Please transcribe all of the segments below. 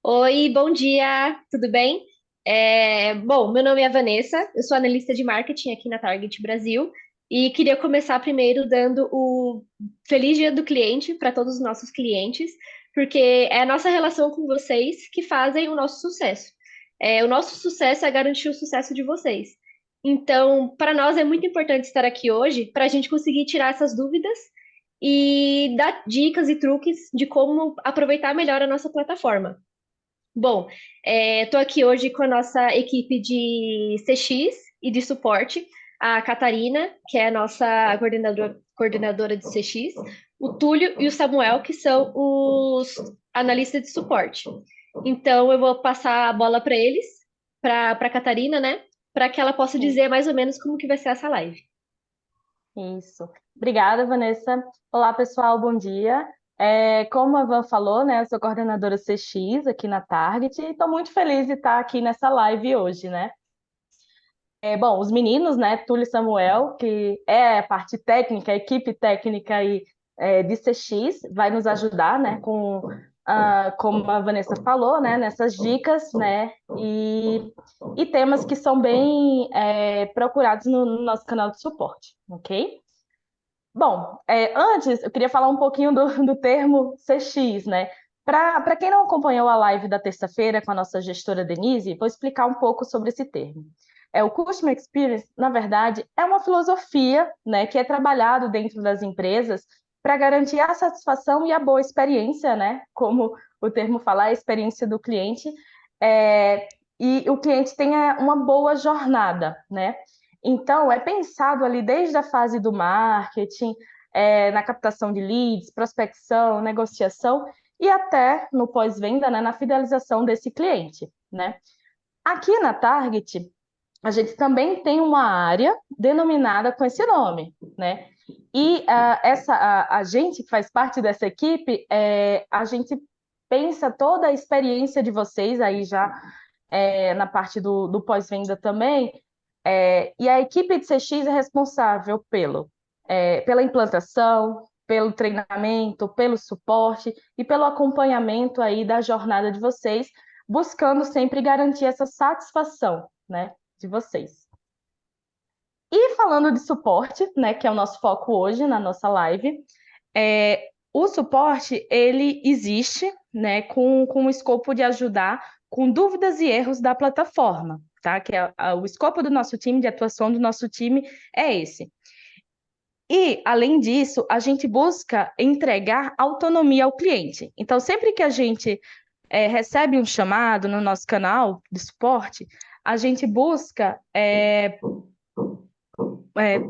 Oi, bom dia, tudo bem? Bom, meu nome é Vanessa, eu sou analista de marketing aqui na Target Brasil e queria começar primeiro dando o feliz dia do cliente para todos os nossos clientes, porque é a nossa relação com vocês que fazem o nosso sucesso. O nosso sucesso é garantir o sucesso de vocês. Então, para nós é muito importante estar aqui hoje para a gente conseguir tirar essas dúvidas e dar dicas e truques de como aproveitar melhor a nossa plataforma. Bom, estou aqui hoje com a nossa equipe de CX e de suporte, a Catarina, que é a nossa coordenadora de CX, o Túlio e o Samuel, que são os analistas de suporte. Então, eu vou passar a bola para eles, para a Catarina, né? Para que ela possa Sim. dizer mais ou menos como que vai ser essa live. Isso. Obrigada, Vanessa. Olá, pessoal, bom dia. Como a Van falou, né, eu sou coordenadora CX aqui na Target e estou muito feliz de estar aqui nessa live hoje, né? Bom, os meninos, né, Túlio e Samuel, que é a parte técnica, a equipe técnica de CX, vai nos ajudar, né, como a Vanessa falou, né, nessas dicas, né, e temas que são bem procurados no nosso canal de suporte, ok? Bom, antes eu queria falar um pouquinho do termo CX, né? Para quem não acompanhou a live da terça-feira com a nossa gestora Denise, vou explicar um pouco sobre esse termo. O Customer Experience, na verdade, é uma filosofia, né, que é trabalhado dentro das empresas para garantir a satisfação e a boa experiência, né? Como o termo fala, a experiência do cliente, é, e o cliente tenha uma boa jornada, né? Então, é pensado ali desde a fase do marketing, na captação de leads, prospecção, negociação e até no pós-venda, né, na fidelização desse cliente, né? Aqui na Target, a gente também tem uma área denominada com esse nome, né? E a gente que faz parte dessa equipe, a gente pensa toda a experiência de vocês aí já na parte do pós-venda também, e a equipe de CX é responsável pela implantação, pelo treinamento, pelo suporte e pelo acompanhamento aí da jornada de vocês, buscando sempre garantir essa satisfação, né, de vocês. E falando de suporte, né, que é o nosso foco hoje na nossa live, o suporte, ele existe, né, com o escopo de ajudar com dúvidas e erros da plataforma, tá? Que o escopo do nosso time, de atuação do nosso time é esse. E, além disso, a gente busca entregar autonomia ao cliente. Então, sempre que a gente recebe um chamado no nosso canal de suporte, a gente busca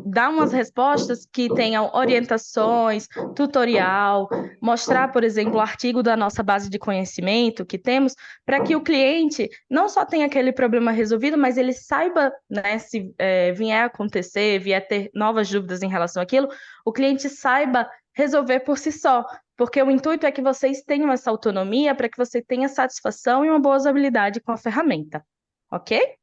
dar umas respostas que tenham orientações, tutorial, mostrar, por exemplo, o artigo da nossa base de conhecimento que temos, para que o cliente não só tenha aquele problema resolvido, mas ele saiba, né, se vier a acontecer, vier ter novas dúvidas em relação àquilo, o cliente saiba resolver por si só, porque o intuito é que vocês tenham essa autonomia para que você tenha satisfação e uma boa usabilidade com a ferramenta, ok?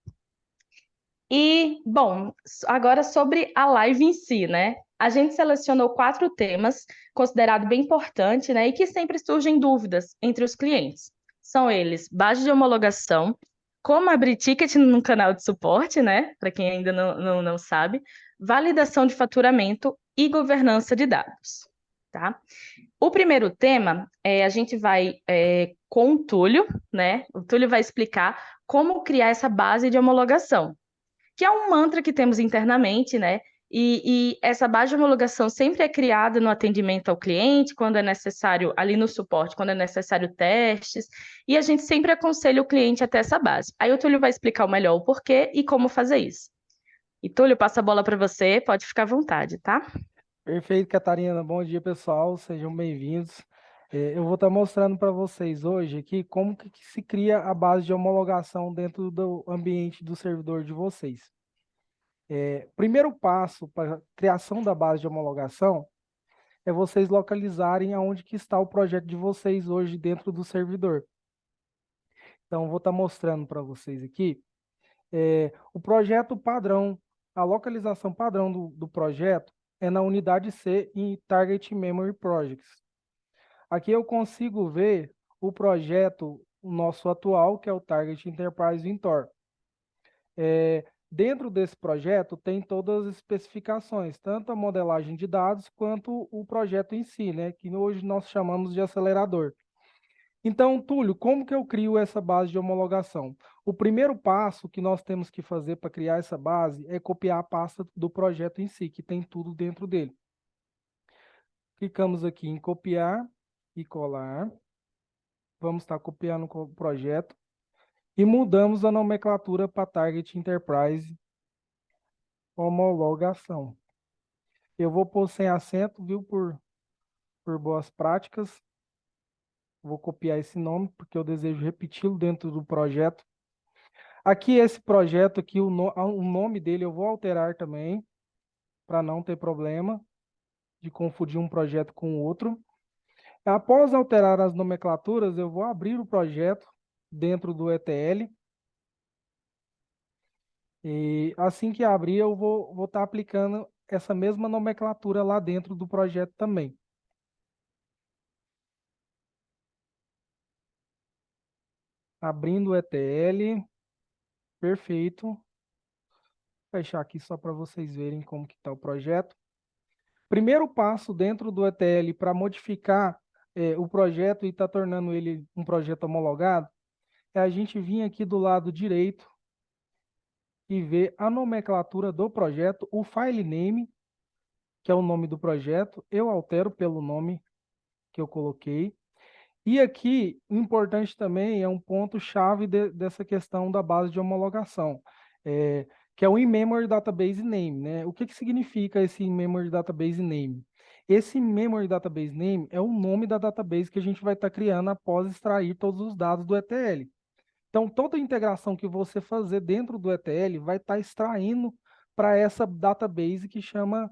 E, bom, agora sobre a live em si, né? A gente selecionou 4 temas considerados bem importantes, né? E que sempre surgem dúvidas entre os clientes. São eles: base de homologação, como abrir ticket no canal de suporte, né? Para quem ainda não sabe, validação de faturamento e governança de dados, tá? O primeiro tema, a gente vai com o Túlio, né? O Túlio vai explicar como criar essa base de homologação, que é um mantra que temos internamente, né? E essa base de homologação sempre é criada no atendimento ao cliente, quando é necessário, ali no suporte, quando é necessário testes, e a gente sempre aconselha o cliente até essa base. Aí o Túlio vai explicar o melhor o porquê e como fazer isso. E Túlio, passa a bola para você, pode ficar à vontade, tá? Perfeito, Catarina. Bom dia, pessoal. Sejam bem-vindos. Eu vou estar mostrando para vocês hoje aqui como que se cria a base de homologação dentro do ambiente do servidor de vocês. Primeiro passo para a criação da base de homologação é vocês localizarem aonde que está o projeto de vocês hoje dentro do servidor. Então, eu vou estar mostrando para vocês aqui o projeto padrão, a localização padrão do projeto é na unidade C em Target Memory Projects. Aqui eu consigo ver o projeto o nosso atual, que é o Target Enterprise Vintor. Dentro desse projeto tem todas as especificações, tanto a modelagem de dados quanto o projeto em si, né, que hoje nós chamamos de acelerador. Então, Túlio, como que eu crio essa base de homologação? O primeiro passo que nós temos que fazer para criar essa base é copiar a pasta do projeto em si, que tem tudo dentro dele. Clicamos aqui em copiar e colar. Vamos estar copiando o projeto e mudamos a nomenclatura para Target Enterprise Homologação. Eu vou pôr sem acento, viu, por boas práticas. Vou copiar esse nome, porque eu desejo repeti-lo dentro do projeto. Aqui, esse projeto aqui, o nome dele eu vou alterar também, para não ter problema de confundir um projeto com o outro. Após alterar as nomenclaturas, eu vou abrir o projeto dentro do ETL. E assim que abrir, eu vou estar aplicando essa mesma nomenclatura lá dentro do projeto também. Abrindo o ETL. Perfeito. Vou fechar aqui só para vocês verem como que está o projeto. Primeiro passo dentro do ETL para modificar o projeto e estar tornando ele um projeto homologado é a gente vir aqui do lado direito e ver a nomenclatura do projeto, o file name, que é o nome do projeto, eu altero pelo nome que eu coloquei. E aqui, o importante também é um ponto-chave dessa questão da base de homologação, que é o In-Memory Database Name, né? O que significa esse In-Memory Database Name? Esse In-Memory Database Name é o nome da database que a gente vai estar criando após extrair todos os dados do ETL. Então, toda integração que você fazer dentro do ETL vai estar extraindo para essa database que chama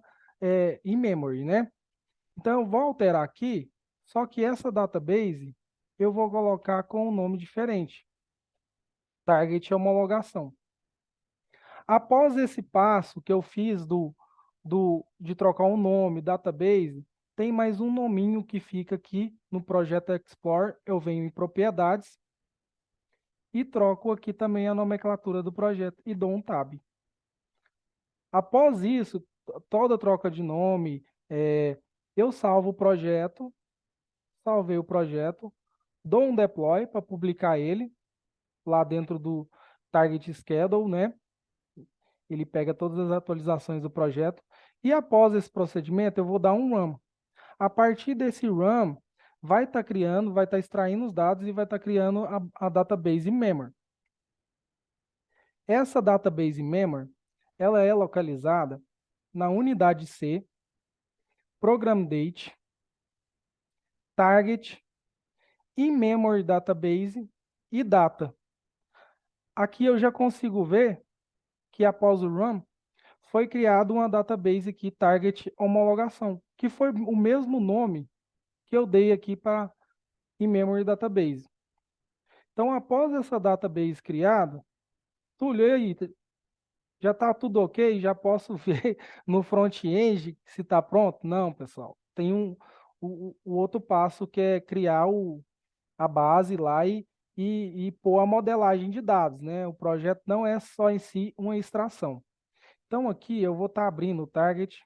in-memory, né? Então, eu vou alterar aqui, só que essa database eu vou colocar com um nome diferente. Target homologação. Após esse passo que eu fiz de trocar um nome, database, tem mais um nominho que fica aqui no projeto Explore. Eu venho em propriedades e troco aqui também a nomenclatura do projeto e dou um tab. Após isso, toda troca de nome, eu salvo o projeto, salvei o projeto, dou um deploy para publicar ele lá dentro do Target Schedule, né? Ele pega todas as atualizações do projeto e após esse procedimento eu vou dar um run. A partir desse run, vai estar criando, vai estar extraindo os dados e vai estar criando a database memory. Essa database memory, ela é localizada na unidade C, program date, target, in-memory database e data. Aqui eu já consigo ver que após o run, foi criado uma database aqui, target homologação, que foi o mesmo nome que eu dei aqui para in-memory database. Então, após essa database criada, Túlio, e aí, já está tudo ok? Já posso ver no front-end se está pronto? Não, pessoal. Tem o outro passo que é criar a base lá e pôr a modelagem de dados, né? O projeto não é só em si uma extração. Então, aqui eu vou estar abrindo o target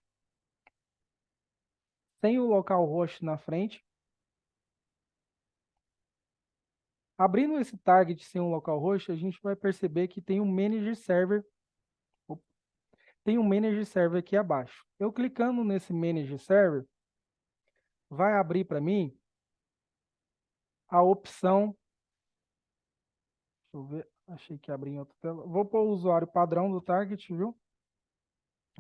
sem o localhost na frente. Abrindo esse target sem o localhost, a gente vai perceber que tem um manager server. Tem um manager server aqui abaixo. Eu clicando nesse manager server, vai abrir para mim a opção. Deixa eu ver, achei que abri em outra tela. Vou pôr o usuário padrão do target, viu?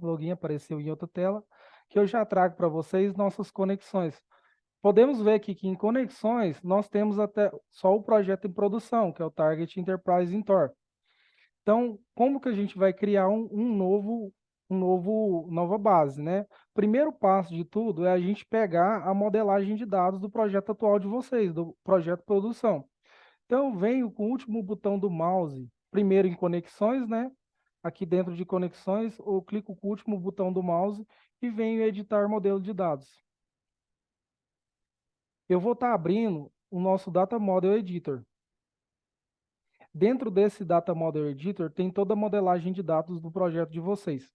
O login apareceu em outra tela, que eu já trago para vocês nossas conexões. Podemos ver aqui que em conexões nós temos até só o projeto em produção, que é o Target Enterprise Intor. Então, como que a gente vai criar nova base, né? Primeiro passo de tudo é a gente pegar a modelagem de dados do projeto atual de vocês, do projeto produção. Então, eu venho com o último botão do mouse, primeiro em conexões, né? Aqui dentro de conexões, eu clico com o último botão do mouse e venho editar modelo de dados. Eu vou estar abrindo o nosso Data Model Editor. Dentro desse Data Model Editor tem toda a modelagem de dados do projeto de vocês.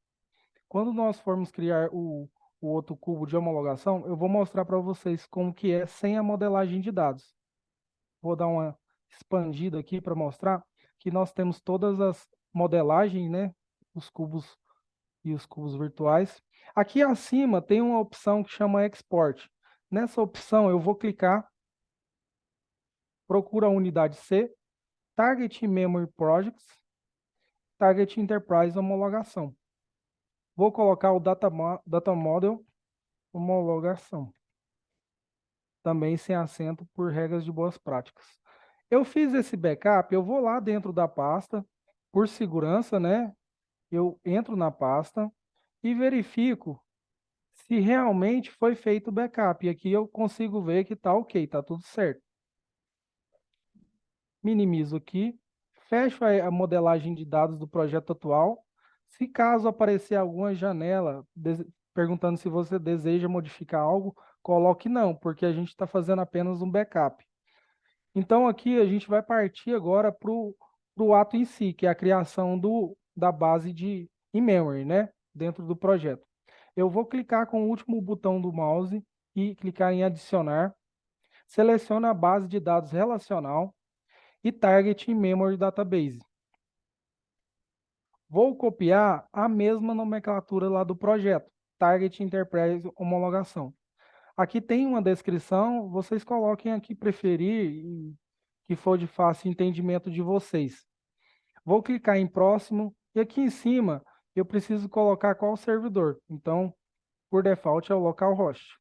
Quando nós formos criar o outro cubo de homologação, eu vou mostrar para vocês como que é sem a modelagem de dados. Vou dar uma expandida aqui para mostrar que nós temos todas as modelagens, né? Os cubos e os cubos virtuais. Aqui acima tem uma opção que chama Export. Nessa opção eu vou clicar, procura a unidade C, Target Memory Projects, Target Enterprise Homologação. Vou colocar o Data Model Homologação, também sem acento por regras de boas práticas. Eu fiz esse backup, eu vou lá dentro da pasta, por segurança, né? Eu entro na pasta e verifico se realmente foi feito o backup. E aqui eu consigo ver que está ok, está tudo certo. Minimizo aqui, fecho a modelagem de dados do projeto atual. Se caso aparecer alguma janela perguntando se você deseja modificar algo, coloque não, porque a gente está fazendo apenas um backup. Então aqui a gente vai partir agora para o ato em si, que é a criação da base de in-memory, né? Dentro do projeto. Eu vou clicar com o último botão do mouse e clicar em adicionar. Seleciona a base de dados relacional e Target In-Memory Database. Vou copiar a mesma nomenclatura lá do projeto, Target Enterprise Homologação. Aqui tem uma descrição, vocês coloquem aqui preferir e que for de fácil entendimento de vocês. Vou clicar em próximo e aqui em cima eu preciso colocar qual servidor. Então, por default é o localhost.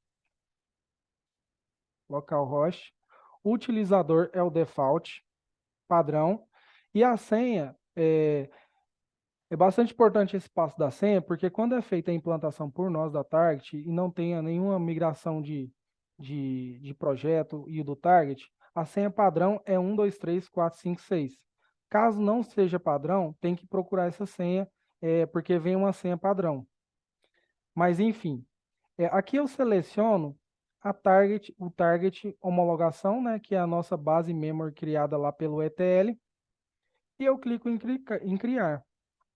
Localhost. O utilizador é o default, padrão. E a senha, é bastante importante esse passo da senha, porque quando é feita a implantação por nós da Target e não tenha nenhuma migração de projeto e do Target, a senha padrão é 1, 2, 3, 4, 5, 6. Caso não seja padrão, tem que procurar essa senha, porque vem uma senha padrão. Mas, enfim, aqui eu seleciono o Target Homologação, né, que é a nossa base memory criada lá pelo ETL, e eu clico em criar.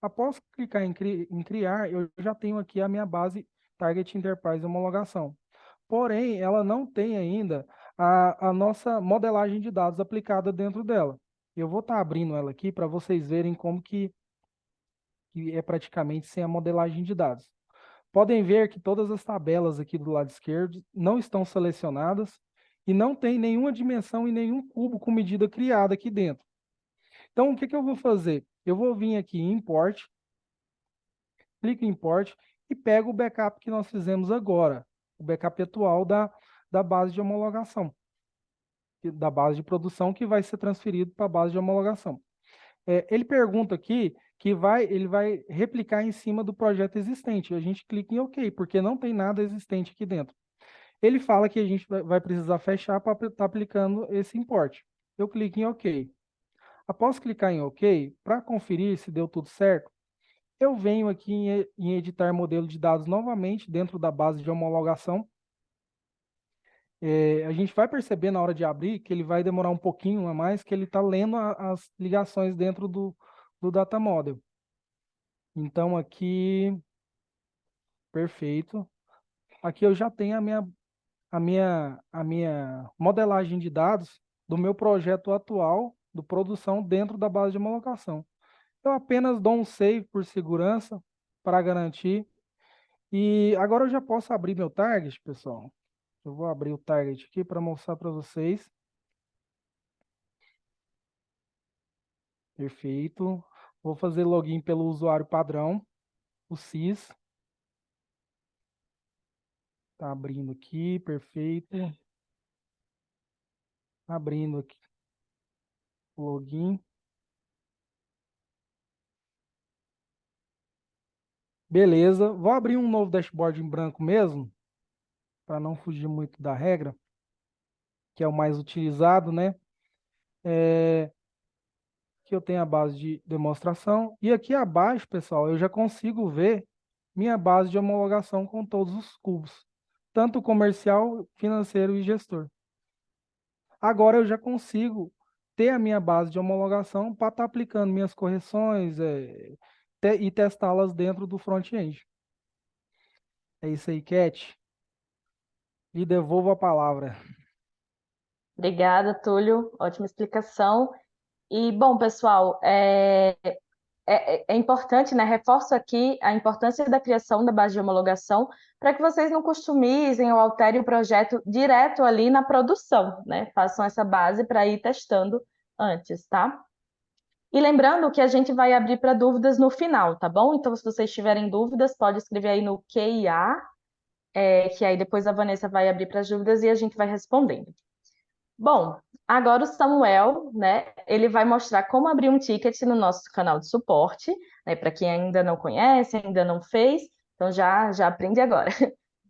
Após clicar em criar, eu já tenho aqui a minha base Target Enterprise Homologação. Porém, ela não tem ainda a nossa modelagem de dados aplicada dentro dela. Eu vou estar abrindo ela aqui para vocês verem como que é praticamente sem a modelagem de dados. Podem ver que todas as tabelas aqui do lado esquerdo não estão selecionadas e não tem nenhuma dimensão e nenhum cubo com medida criada aqui dentro. Então, o que eu vou fazer? Eu vou vir aqui em Import, clico em Import e pego o backup que nós fizemos agora, o backup atual da base de homologação, da base de produção que vai ser transferido para a base de homologação. Ele pergunta aqui que ele vai replicar em cima do projeto existente. A gente clica em OK, porque não tem nada existente aqui dentro. Ele fala que a gente vai precisar fechar para estar aplicando esse import. Eu clico em OK. Após clicar em OK, para conferir se deu tudo certo, eu venho aqui em editar modelo de dados novamente dentro da base de homologação. A gente vai perceber na hora de abrir que ele vai demorar um pouquinho a mais, que ele está lendo as ligações dentro do Data Model. Então aqui, perfeito. Aqui eu já tenho a minha modelagem de dados do meu projeto atual, do produção dentro da base de homologação. Eu apenas dou um save por segurança para garantir. E agora eu já posso abrir meu target, pessoal. Eu vou abrir o target aqui para mostrar para vocês. Perfeito. Vou fazer login pelo usuário padrão, o SIS. Está abrindo aqui, perfeito. Abrindo aqui o login. Beleza. Vou abrir um novo dashboard em branco mesmo, para não fugir muito da regra, que é o mais utilizado, né? Aqui eu tenho a base de demonstração. E aqui abaixo, pessoal, eu já consigo ver minha base de homologação com todos os cubos, tanto comercial, financeiro e gestor. Agora eu já consigo ter a minha base de homologação para estar aplicando minhas correções e testá-las dentro do front-end. É isso aí, Cat. E devolvo a palavra. Obrigada, Túlio. Ótima explicação. E, bom, pessoal, é importante, né? Reforço aqui a importância da criação da base de homologação para que vocês não customizem ou alterem o projeto direto ali na produção, né? Façam essa base para ir testando antes, tá? E lembrando que a gente vai abrir para dúvidas no final, tá bom? Então, se vocês tiverem dúvidas, pode escrever aí no QIA, que aí depois a Vanessa vai abrir para as dúvidas e a gente vai respondendo. Bom, agora o Samuel, né, ele vai mostrar como abrir um ticket no nosso canal de suporte, né, para quem ainda não conhece, ainda não fez, então já aprende agora.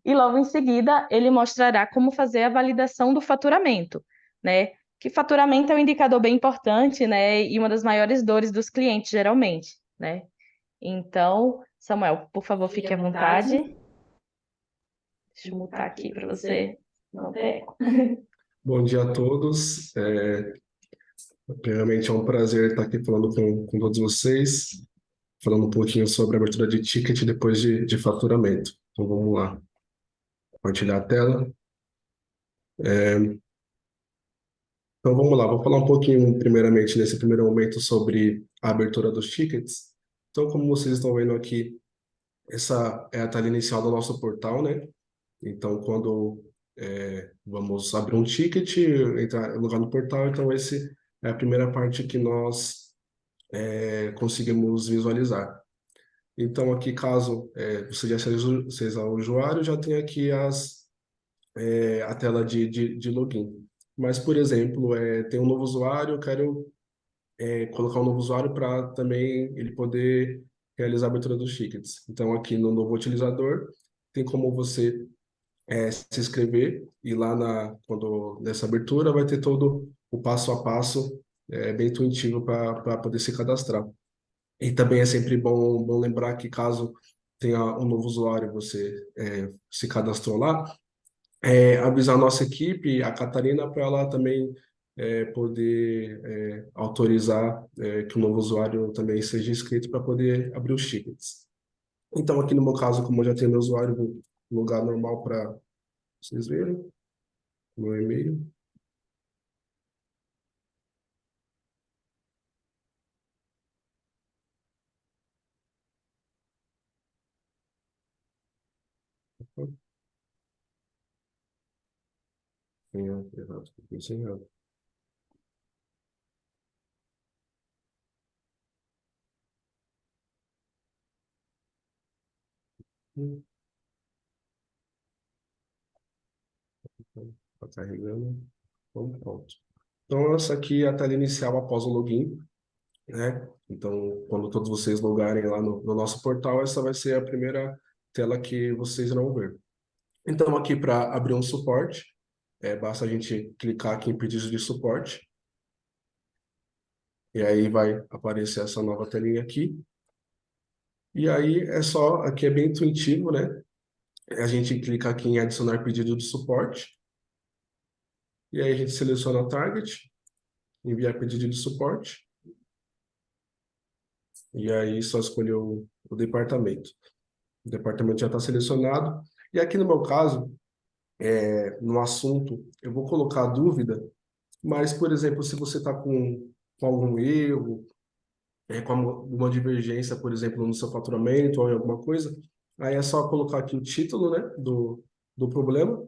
E logo em seguida, ele mostrará como fazer a validação do faturamento, né? Que faturamento é um indicador bem importante, né, e uma das maiores dores dos clientes, geralmente, né? Então, Samuel, por favor, fique à vontade. Deixa eu mutar aqui para você não ter eco. Bom dia a todos. Primeiramente, é um prazer estar aqui falando com todos vocês, falando um pouquinho sobre a abertura de ticket depois de faturamento. Então, vamos lá. Compartilhar a tela. Então, vamos lá. Vou falar um pouquinho, primeiramente, nesse primeiro momento, sobre a abertura dos tickets. Então, como vocês estão vendo aqui, essa é a tela inicial do nosso portal, né? Então, quando vamos abrir um ticket, entrar lugar no portal, então esse é a primeira parte que nós conseguimos visualizar. Então, aqui, caso você já seja usuário, já tem aqui a tela de login. Mas, por exemplo, tem um novo usuário, eu quero colocar um novo usuário para também ele poder realizar a abertura dos tickets. Então, aqui no novo utilizador, tem como você se inscrever e lá nessa abertura vai ter todo o passo a passo bem intuitivo para poder se cadastrar. E também é sempre bom lembrar que caso tenha um novo usuário, você se cadastrou lá, avisar a nossa equipe, a Catarina, para ela também poder autorizar que o novo usuário também seja inscrito para poder abrir os tickets. Então, aqui no meu caso, como eu já tenho meu usuário no lugar normal para vocês verem, no e-mail. Errado, isso é errado. Está carregando. Vamos, pronto. Então, essa aqui é a tela inicial após o login, né? Então, quando todos vocês logarem lá no nosso portal, essa vai ser a primeira tela que vocês irão ver. Então, aqui para abrir um suporte, basta a gente clicar aqui em pedidos de suporte. E aí vai aparecer essa nova telinha aqui. E aí aqui é bem intuitivo, né? A gente clica aqui em adicionar pedido de suporte. E aí a gente seleciona o target, enviar pedido de suporte. E aí só escolher o departamento. O departamento já está selecionado. E aqui no meu caso, no assunto, eu vou colocar a dúvida, mas, por exemplo, se você está com algum erro, com alguma divergência, por exemplo, no seu faturamento ou em alguma coisa, aí é só colocar aqui o título, né, do problema.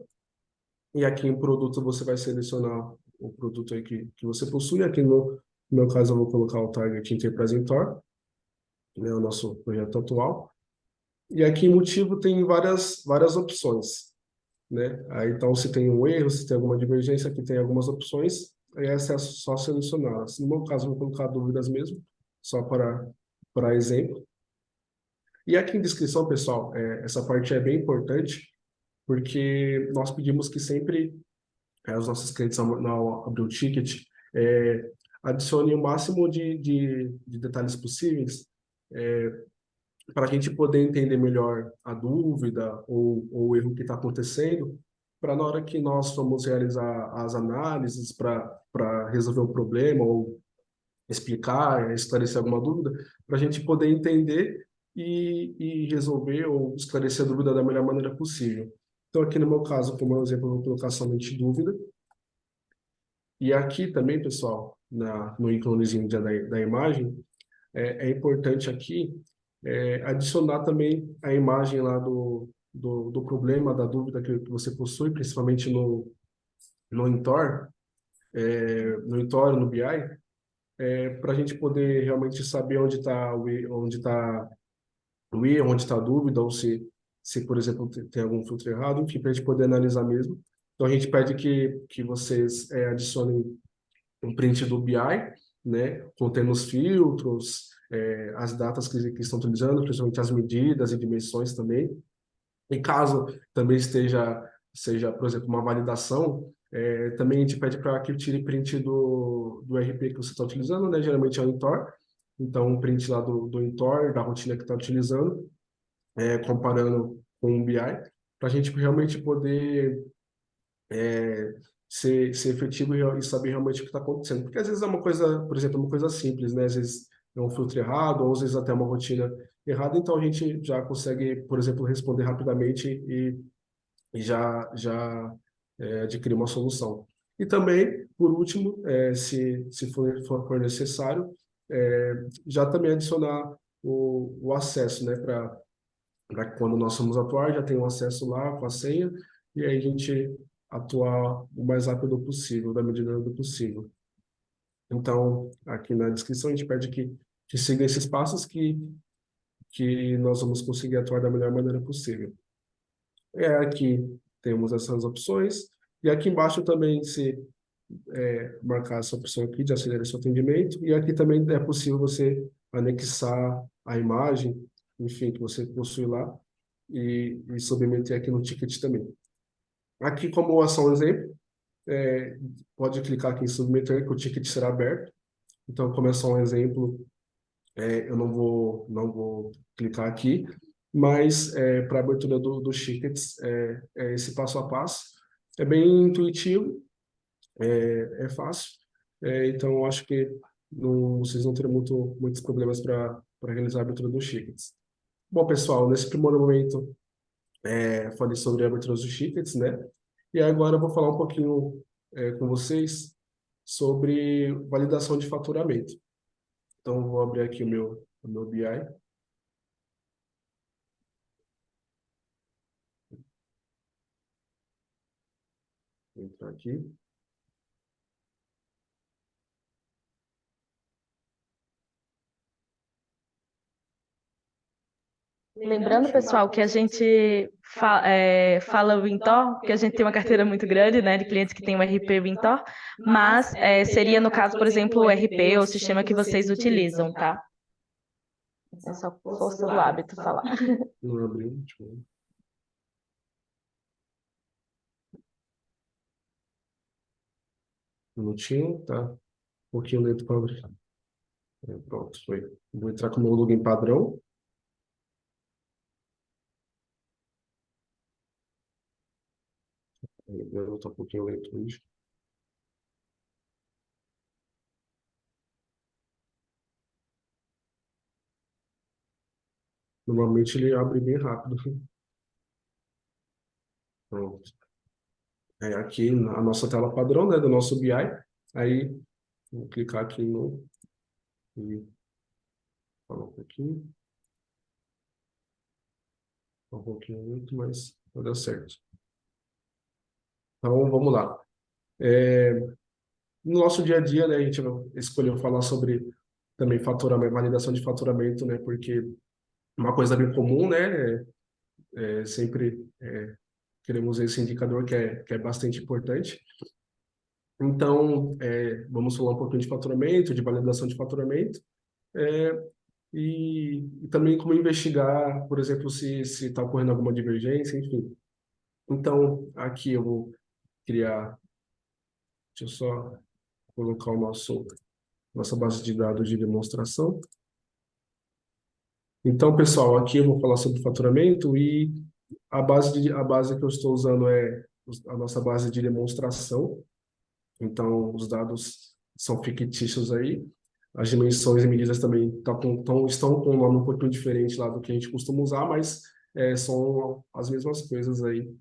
E aqui em produto você vai selecionar o produto aí que você possui. Aqui no meu caso eu vou colocar o Target Enterprise Intor, né, o nosso projeto atual. E aqui em motivo tem várias opções, né? Aí, então, se tem um erro, se tem alguma divergência, aqui tem algumas opções, aí essa é só selecionar. No meu caso, eu vou colocar dúvidas mesmo, só para exemplo. E aqui em descrição, pessoal, essa parte é bem importante, porque nós pedimos que sempre os nossos clientes, ao abrir o ticket, adicione o máximo de detalhes possíveis, para a gente poder entender melhor a dúvida ou o erro que está acontecendo, para na hora que nós formos realizar as análises para resolver o problema ou explicar, esclarecer alguma dúvida, para a gente poder entender e resolver ou esclarecer a dúvida da melhor maneira possível. Então, aqui no meu caso, como exemplo, eu vou colocar somente dúvida. E aqui também, pessoal, no íconezinho da imagem, é importante aqui adicionar também a imagem lá do problema, da dúvida que você possui, principalmente no Intor, no BI, para a gente poder realmente saber onde está o erro, onde está a dúvida, ou se, por exemplo, tem algum filtro errado, enfim, para a gente poder analisar mesmo. Então, a gente pede que vocês adicionem um print do BI, né, contendo os filtros, as datas que estão utilizando, principalmente as medidas e dimensões também. E caso também seja, por exemplo, uma validação, também a gente pede para que tire print do RP que você está utilizando, né? Geralmente é o Intor. Então, um print lá do Intor, da rotina que está utilizando, comparando com o BI, para a gente realmente poder ser efetivo e saber realmente o que está acontecendo. Porque às vezes é uma coisa, por exemplo, uma coisa simples, né? Às vezes é um filtro errado, ou às vezes até uma rotina errada, então a gente já consegue, por exemplo, responder rapidamente e já adquirir uma solução. E também, por último, se for necessário, já também adicionar o acesso, né, para quando nós formos atuar, já tem um acesso lá com a senha, e aí a gente atuar o mais rápido possível, da medida do possível. Então, aqui na descrição, a gente pede que siga esses passos que nós vamos conseguir atuar da melhor maneira possível. Aqui temos essas opções, e aqui embaixo também se marcar essa opção aqui de acelerar seu atendimento, e aqui também é possível você anexar a imagem, enfim, que você possui lá, e submeter aqui no ticket também. Aqui, como ação exemplo, pode clicar aqui em submeter, que o ticket será aberto. Então, como é só um exemplo, eu não vou clicar aqui, mas para a abertura dos tickets, esse passo a passo. É bem intuitivo, é fácil, então eu acho que vocês não terão muitos problemas para realizar a abertura dos tickets. Bom, pessoal, nesse primeiro momento, falei sobre a abertura dos tickets, né? E agora eu vou falar um pouquinho com vocês sobre validação de faturamento. Então, eu vou abrir aqui o meu BI. Vou entrar aqui. Lembrando, pessoal, que a gente fala o Vintor, que a gente tem uma carteira muito grande, né, de clientes que têm o RP Vintor, mas seria, no caso, por exemplo, o RP ou o sistema que vocês utilizam, tá? É só força do hábito falar. Não abriu, deixa eu ver. Um minutinho, tá? Um pouquinho lento para abrir. Pronto, foi. Vou entrar com o meu login padrão. Eu estou um pouquinho lento hoje. Normalmente ele abre bem rápido. Pronto. Aqui a nossa tela padrão, né, do nosso BI. Aí, vou clicar aqui e falar um pouquinho. Um pouquinho muito, mas vai dar certo. Então, vamos lá. No nosso dia a dia, né, a gente escolheu falar sobre também faturamento, validação de faturamento, né, porque é uma coisa bem comum, né, sempre queremos esse indicador que é bastante importante. Então, vamos falar um pouquinho de faturamento, de validação de faturamento, e também como investigar, por exemplo, se está ocorrendo alguma divergência, enfim. Então, aqui eu vou criar, deixa eu só colocar nossa base de dados de demonstração. Então, pessoal, aqui eu vou falar sobre faturamento e a base que eu estou usando é a nossa base de demonstração. Então, os dados são fictícios aí. As dimensões e medidas também estão com um nome um pouquinho diferente lá do que a gente costuma usar, mas são as mesmas coisas aí.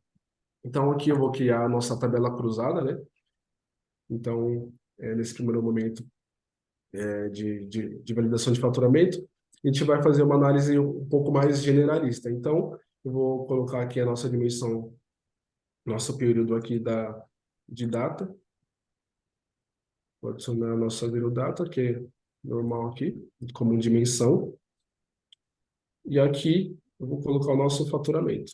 Então, aqui eu vou criar a nossa tabela cruzada, né? Então, nesse primeiro momento de validação de faturamento, a gente vai fazer uma análise um pouco mais generalista. Então, eu vou colocar aqui a nossa dimensão, nosso período aqui de data. Vou adicionar a nossa zero data, que é normal aqui, como dimensão. E aqui eu vou colocar o nosso faturamento,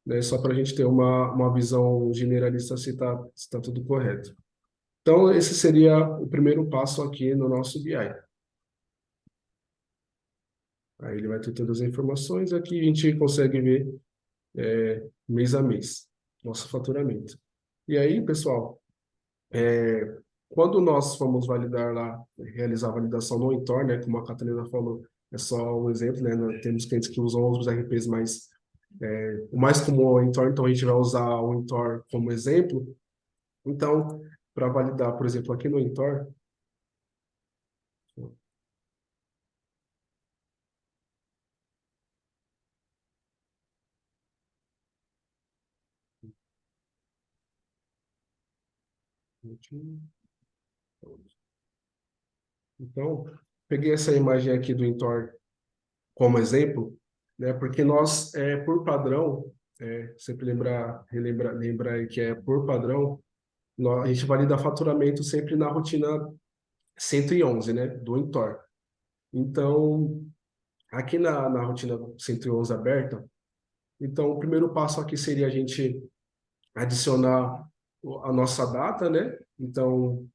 né? Só para a gente ter uma visão generalista se se tá tudo correto. Então, esse seria o primeiro passo aqui no nosso BI. Aí ele vai ter todas as informações. Aqui a gente consegue ver mês a mês, nosso faturamento. E aí, pessoal, quando nós fomos validar lá, realizar a validação no Intor, né, como a Catarina falou, é só um exemplo, né, nós temos clientes que usam outros RPs, mas o mais comum é o Intor, então a gente vai usar o Intor como exemplo. Então, para validar, por exemplo, aqui no Intor, então, peguei essa imagem aqui do Intor como exemplo, né? Porque nós, por padrão, sempre lembrar aí que por padrão, a gente valida faturamento sempre na rotina 111, né? Do Intor. Então, aqui na rotina 111 aberta, então o primeiro passo aqui seria a gente adicionar a nossa data, né? Então,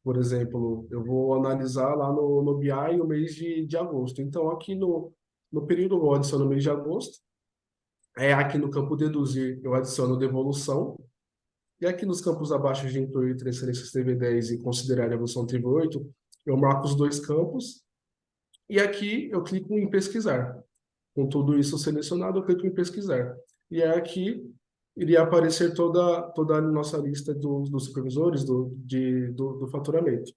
por exemplo, eu vou analisar lá no BI o mês de agosto. Então, aqui no período, eu vou adicionar o mês de agosto. Aqui no campo deduzir, eu adiciono devolução. E aqui nos campos abaixo de incluir transferências TV10 e considerar a evolução TV8, eu marco os dois campos. E aqui eu clico em pesquisar. Com tudo isso selecionado, eu clico em pesquisar. E aqui iria aparecer toda a nossa lista dos supervisores do faturamento.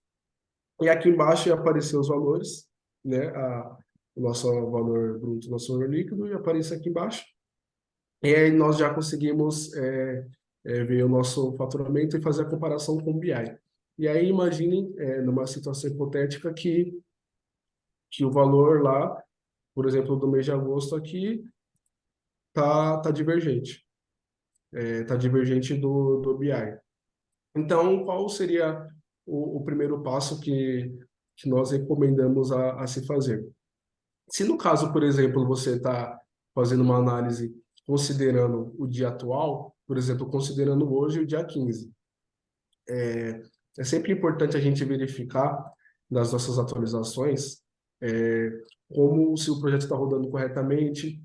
E aqui embaixo ia aparecer os valores, né? O nosso valor bruto, nosso valor líquido, e aparece aqui embaixo. E aí nós já conseguimos ver o nosso faturamento e fazer a comparação com o BI. E aí imaginem, numa situação hipotética, que o valor lá, por exemplo, do mês de agosto aqui, tá divergente. Tá divergente do BI. Então, qual seria o primeiro passo que nós recomendamos a se fazer? Se no caso, por exemplo, você está fazendo uma análise considerando o dia atual, por exemplo, considerando hoje o dia 15, é sempre importante a gente verificar nas nossas atualizações como se o projeto está rodando corretamente,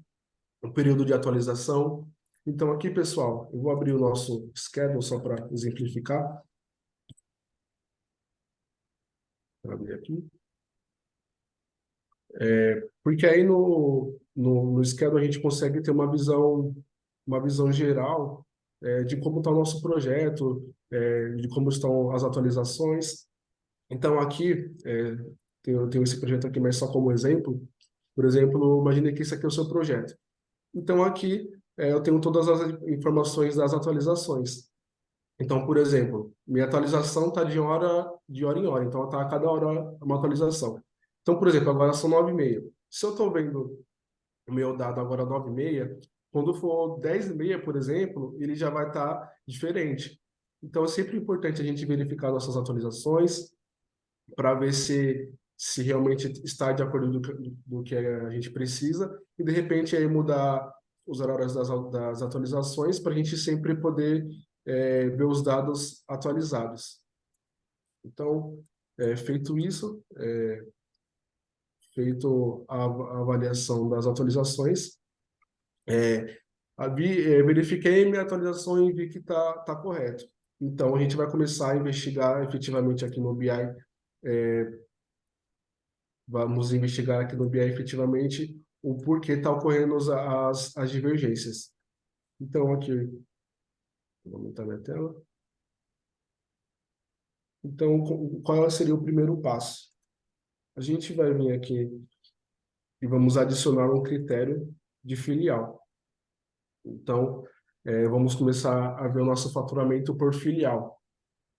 o período de atualização. Então, aqui, pessoal, eu vou abrir o nosso schedule só para exemplificar. Vou abrir aqui. Porque aí no schedule a gente consegue ter uma visão geral de como está o nosso projeto, de como estão as atualizações. Então, aqui, eu tenho esse projeto aqui, mas só como exemplo. Por exemplo, imagine que esse aqui é o seu projeto. Então, aqui, eu tenho todas as informações das atualizações. Então, por exemplo, minha atualização está de hora em hora, então está a cada hora uma atualização. Então, por exemplo, agora são 9h30. Se eu estou vendo o meu dado agora 9h30, quando for 10h30, por exemplo, ele já vai estar diferente. Então, é sempre importante a gente verificar nossas atualizações para ver se realmente está de acordo do que a gente precisa e, de repente, aí mudar os horários das atualizações para a gente sempre poder ver os dados atualizados. Então, feito isso, feito a avaliação das atualizações, verifiquei minha atualização e vi que tá correto. Então, a gente vai começar a investigar efetivamente aqui no BI, vamos investigar aqui no BI efetivamente o porquê está ocorrendo as divergências. Então, aqui, vou aumentar minha tela. Então, qual seria o primeiro passo? A gente vai vir aqui e vamos adicionar um critério de filial. Então, vamos começar a ver o nosso faturamento por filial.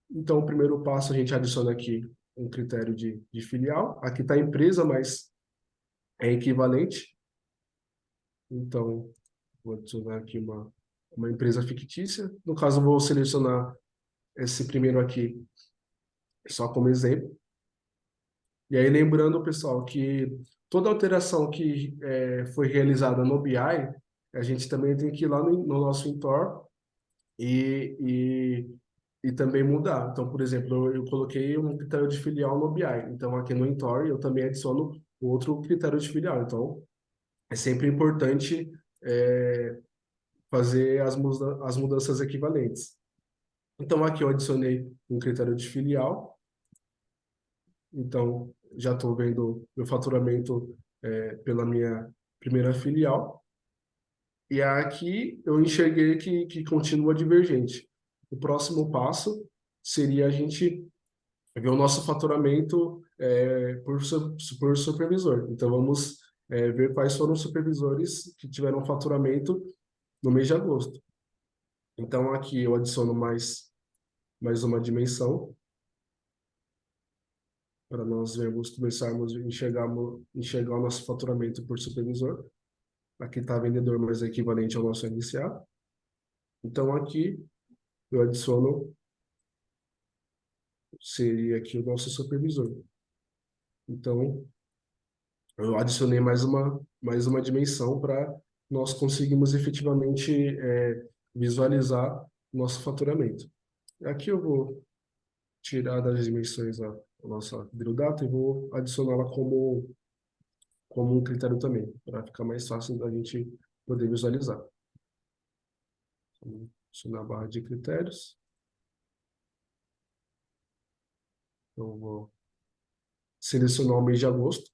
Então, o primeiro passo, a gente adiciona aqui um critério de filial. Aqui está a empresa, mas é equivalente. Então, vou adicionar aqui uma empresa fictícia. No caso, eu vou selecionar esse primeiro aqui só como exemplo. E aí, lembrando, pessoal, que toda alteração que foi realizada no BI, a gente também tem que ir lá no nosso Intor e também mudar. Então, por exemplo, eu coloquei um critério de filial no BI. Então, aqui no Intor, eu também adiciono outro critério de filial. Então, é sempre importante fazer as mudanças equivalentes. Então, aqui eu adicionei um critério de filial. Então, já estou vendo meu faturamento pela minha primeira filial. E aqui eu enxerguei que continua divergente. O próximo passo seria a gente ver o nosso faturamento por supervisor. Então, vamos ver quais foram os supervisores que tiveram faturamento no mês de agosto. Então, aqui eu adiciono mais uma dimensão para nós começarmos a enxergar o nosso faturamento por supervisor. Aqui está vendedor, mas é equivalente ao nosso RCA. Então, aqui eu adiciono, seria aqui o nosso supervisor. Então, eu adicionei mais uma dimensão para nós conseguirmos efetivamente visualizar o nosso faturamento. Aqui eu vou tirar das dimensões a nossa drill data e vou adicioná-la como um critério também, para ficar mais fácil da gente poder visualizar. Vamos adicionar a barra de critérios. Então, eu vou selecionar o mês de agosto,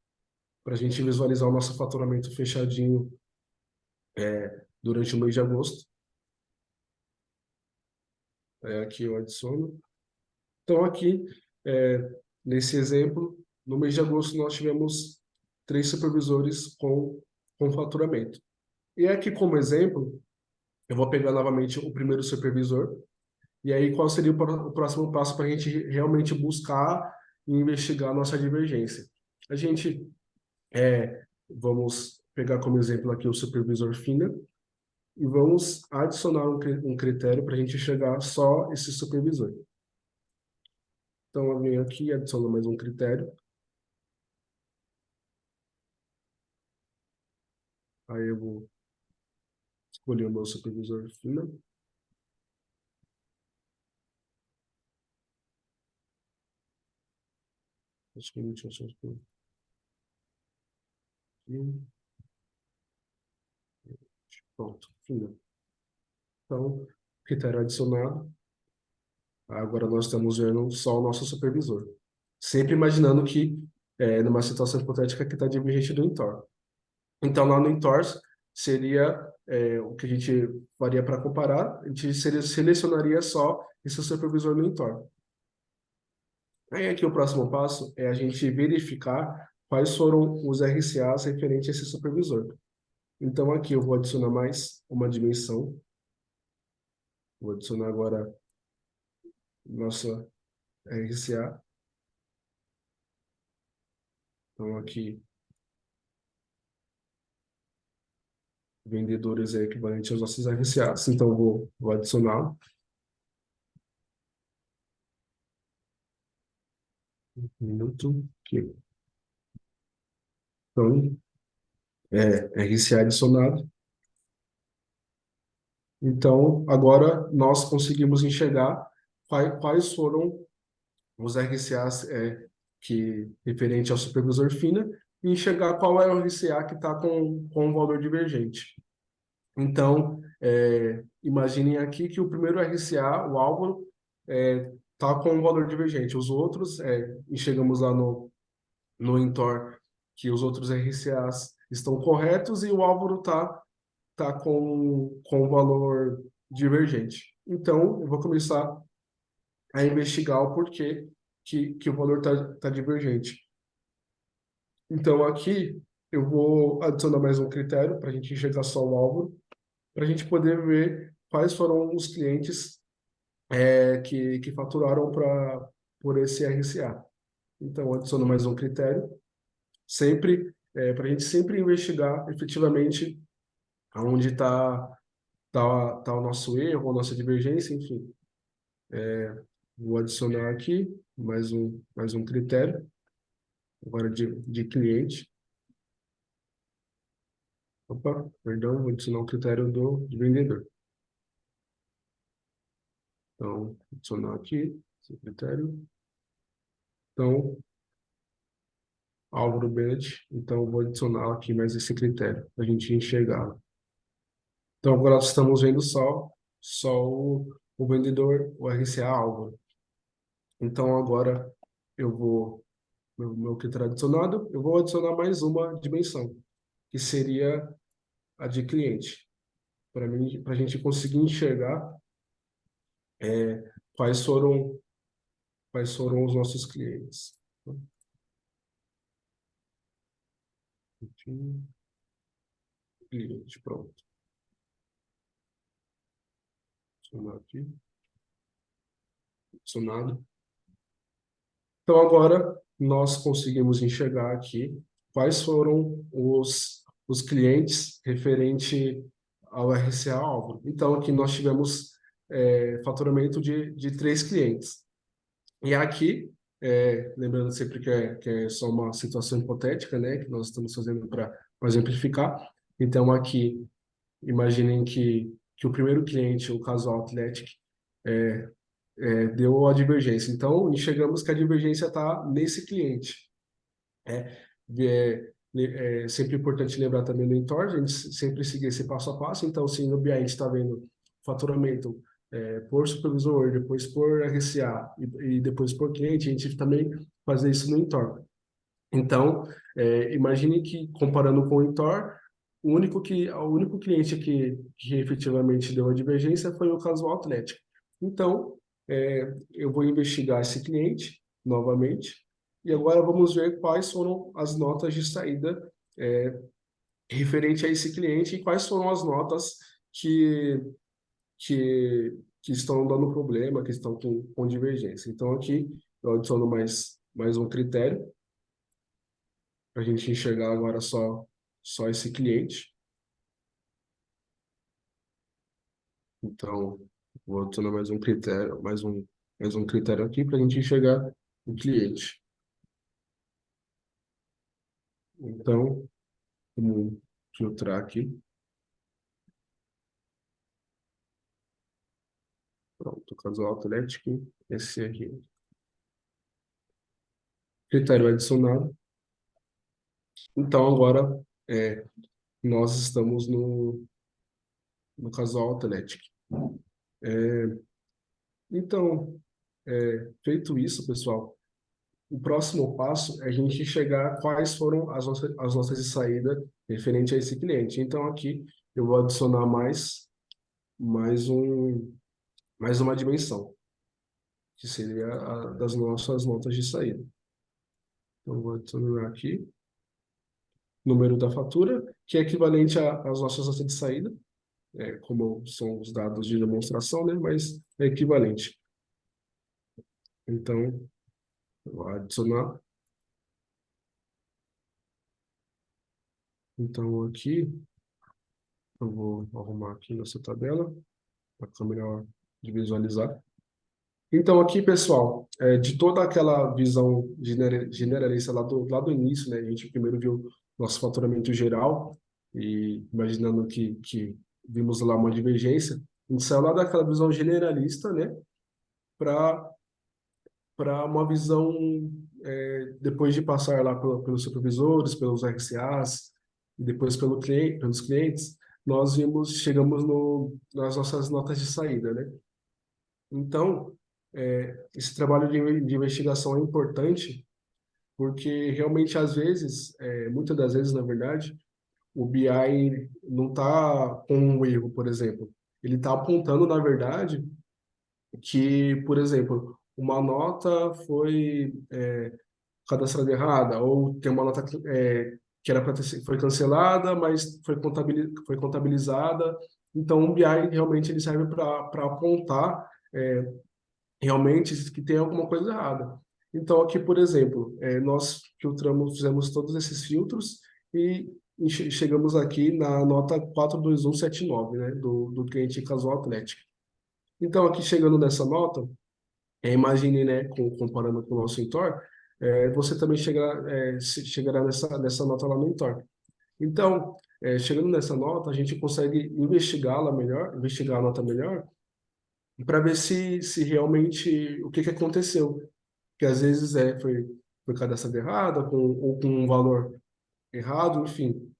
para a gente visualizar o nosso faturamento fechadinho durante o mês de agosto. Aqui eu adiciono. Então, aqui, nesse exemplo, no mês de agosto, nós tivemos 3 supervisores com faturamento. E aqui, como exemplo, eu vou pegar novamente o primeiro supervisor. E aí, qual seria o próximo passo para a gente realmente buscar e investigar a nossa divergência? A gente vamos pegar como exemplo aqui o supervisor FINA e vamos adicionar um critério para a gente enxergar só esse supervisor. Então, eu venho aqui e adiciono mais um critério. Aí eu vou escolher o meu supervisor FINA. Acho que não tinha chance de aqui. Pronto, FINA. Então, critério adicionado. Agora nós estamos vendo só o nosso supervisor. Sempre imaginando que, numa situação hipotética, que está divergente do Intor. Então, lá no Intor, seria o que a gente faria para comparar, a gente selecionaria só esse supervisor no Intor. Aí aqui o próximo passo é a gente verificar quais foram os RCAs referentes a esse supervisor. Então, aqui eu vou adicionar mais uma dimensão. Vou adicionar agora nossa RCA. Então, aqui, vendedores é equivalente aos nossos RCAs. Então, vou adicionar. Um minuto. Aqui. Então, RCA adicionado. Então, agora nós conseguimos enxergar quais foram os RCAs referente ao supervisor FINA e enxergar qual é o RCA que está com um valor divergente. Então, imaginem aqui que o primeiro RCA, o Álvaro, está com um valor divergente. Os outros, enxergamos lá no Intor que os outros RCAs estão corretos e o Álvaro está tá com um valor divergente. Então, eu vou começar a investigar o porquê que o valor tá divergente. Então, aqui eu vou adicionar mais um critério para a gente enxergar só o alvo, para a gente poder ver quais foram os clientes que faturaram por esse RCA. Então, adiciono mais um critério, sempre para a gente sempre investigar efetivamente aonde tá o nosso erro, a nossa divergência, enfim. Vou adicionar aqui mais um critério, agora de cliente. Opa, perdão, vou adicionar um critério de vendedor. Então, adicionar aqui esse critério. Então, Álvaro Bennett. Então, vou adicionar aqui mais esse critério para a gente enxergar. Então, agora nós estamos vendo só o vendedor, o RCA Álvaro. Então, agora eu vou, meu critério adicionado, eu vou adicionar mais uma dimensão, que seria a de cliente, para mim, para a gente conseguir enxergar quais foram, quais foram os nossos clientes. Cliente, pronto. Adicionar aqui. Adicionado. Então, agora nós conseguimos enxergar aqui quais foram os clientes referente ao RCA Álvaro. Então, aqui nós tivemos faturamento de 3 clientes. E aqui, lembrando sempre que é só uma situação hipotética, né, que nós estamos fazendo para exemplificar. Então, aqui, imaginem que o primeiro cliente, o Casual Athletic, deu a divergência. Então, enxergamos que a divergência está nesse cliente. É sempre importante lembrar também do Entor, a gente sempre seguir esse passo a passo. Então, se no BI a gente está vendo faturamento por supervisor, depois por RCA e depois por cliente, a gente também fazer isso no Entor. Então, imagine que, comparando com o Entor, o único cliente que efetivamente deu a divergência foi o Casual Atlético. Então, eu vou investigar esse cliente novamente e agora vamos ver quais foram as notas de saída referente a esse cliente e quais foram as notas que, que estão dando problema, que estão com divergência. Então, aqui eu adiciono mais um critério para a gente enxergar agora só esse cliente. Então, vou adicionar mais um critério, mais um critério aqui para a gente enxergar o cliente. Então, vamos filtrar aqui. Pronto, Casual Atlético, esse aqui. Critério adicionado. Então, agora, nós estamos no Casual Atlético. Então, feito isso, pessoal, o próximo passo é a gente chegar quais foram as notas de saída referente a esse cliente. Então, aqui eu vou adicionar mais uma dimensão, que seria a das nossas notas de saída. Então, vou adicionar aqui número da fatura, que é equivalente às nossas notas de saída, como são os dados de demonstração, né? Mas é equivalente. Então, eu vou adicionar. Então, aqui, eu vou arrumar aqui nessa tabela, para ficar melhor de visualizar. Então, aqui, pessoal, de toda aquela visão generalista lá do início, né? A gente primeiro viu nosso faturamento geral e imaginando que vimos lá uma divergência, a gente saiu lá daquela visão generalista, né? Para uma visão, depois de passar lá pelos supervisores, pelos RCAs, e depois pelos clientes, nós chegamos nas nossas notas de saída, né? Então, esse trabalho de investigação é importante, porque realmente, às vezes, muitas das vezes, na verdade, o BI não está com um erro, por exemplo. Ele está apontando, na verdade, que, por exemplo, uma nota foi cadastrada errada, ou tem uma nota que era foi cancelada, mas foi contabilizada. Então, o BI realmente ele serve para apontar realmente que tem alguma coisa errada. Então, aqui, por exemplo, nós fizemos todos esses filtros e chegamos aqui na nota 42179, né, do cliente Casual Atlético. Então, aqui chegando nessa nota, imagine, né, comparando com o nosso Intor, você também chegará nessa nota lá no Intor. Então, chegando nessa nota, a gente consegue investigá-la melhor, investigar a nota melhor, para ver se realmente o que que aconteceu. Que às vezes foi cadastrado errada, ou com um valor errado, enfim.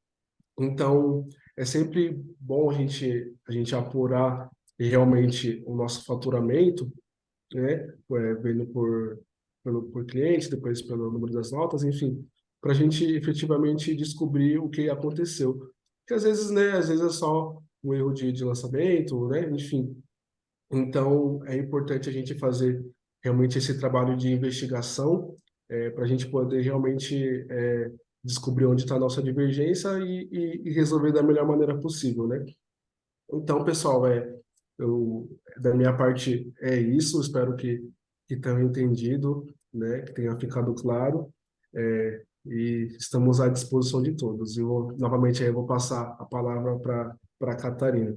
Então, é sempre bom a gente apurar realmente o nosso faturamento, né? Vendo por cliente, depois pelo número das notas, enfim, para a gente efetivamente descobrir o que aconteceu. Porque às vezes, né, às vezes é só um erro de lançamento, né? Enfim, então, é importante a gente fazer realmente esse trabalho de investigação para a gente poder realmente descobrir onde está a nossa divergência e resolver da melhor maneira possível, né? Então, pessoal, da minha parte é isso. Espero que tenham entendido, né? Que tenha ficado claro. E estamos à disposição de todos. Novamente, aí eu vou passar a palavra para a Catarina.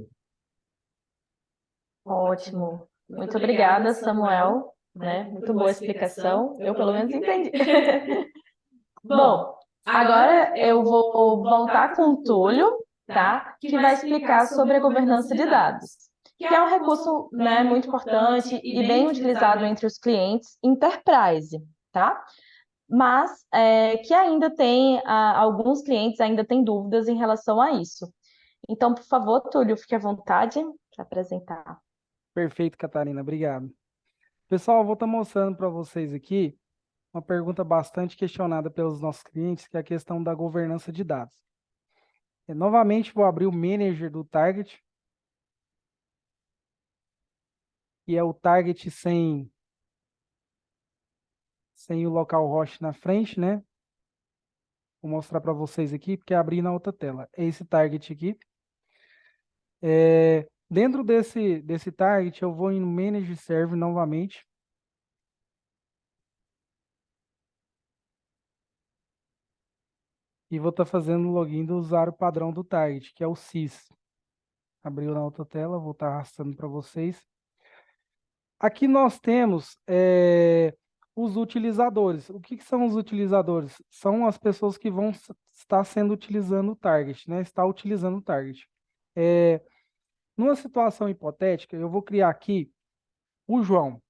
Ótimo. Muito obrigada, Samuel, né? Muito boa explicação. Eu, pelo menos, entendi. Bom, agora eu vou voltar com o Túlio, tá? Que vai explicar sobre a governança de dados, que é um recurso, né, muito importante e bem utilizado entre os clientes enterprise, tá? Mas que ainda tem, alguns clientes ainda têm dúvidas em relação a isso. Então, por favor, Túlio, fique à vontade para apresentar. Perfeito, Catarina, obrigado. Pessoal, eu vou estar mostrando para vocês aqui uma pergunta bastante questionada pelos nossos clientes, que é a questão da governança de dados. Novamente, vou abrir o Manager do Target, que é o Target sem o localhost na frente, né? Vou mostrar para vocês aqui, porque abri na outra tela. É esse Target aqui. Dentro desse Target, eu vou em Manage Server novamente. E vou estar fazendo o login do usuário padrão do Target, que é o SYS. Abriu na outra tela, vou estar arrastando para vocês. Aqui nós temos os utilizadores. O que são os utilizadores? São as pessoas que vão estar utilizando o Target, né? Está utilizando o Target. Numa situação hipotética, eu vou criar aqui o João.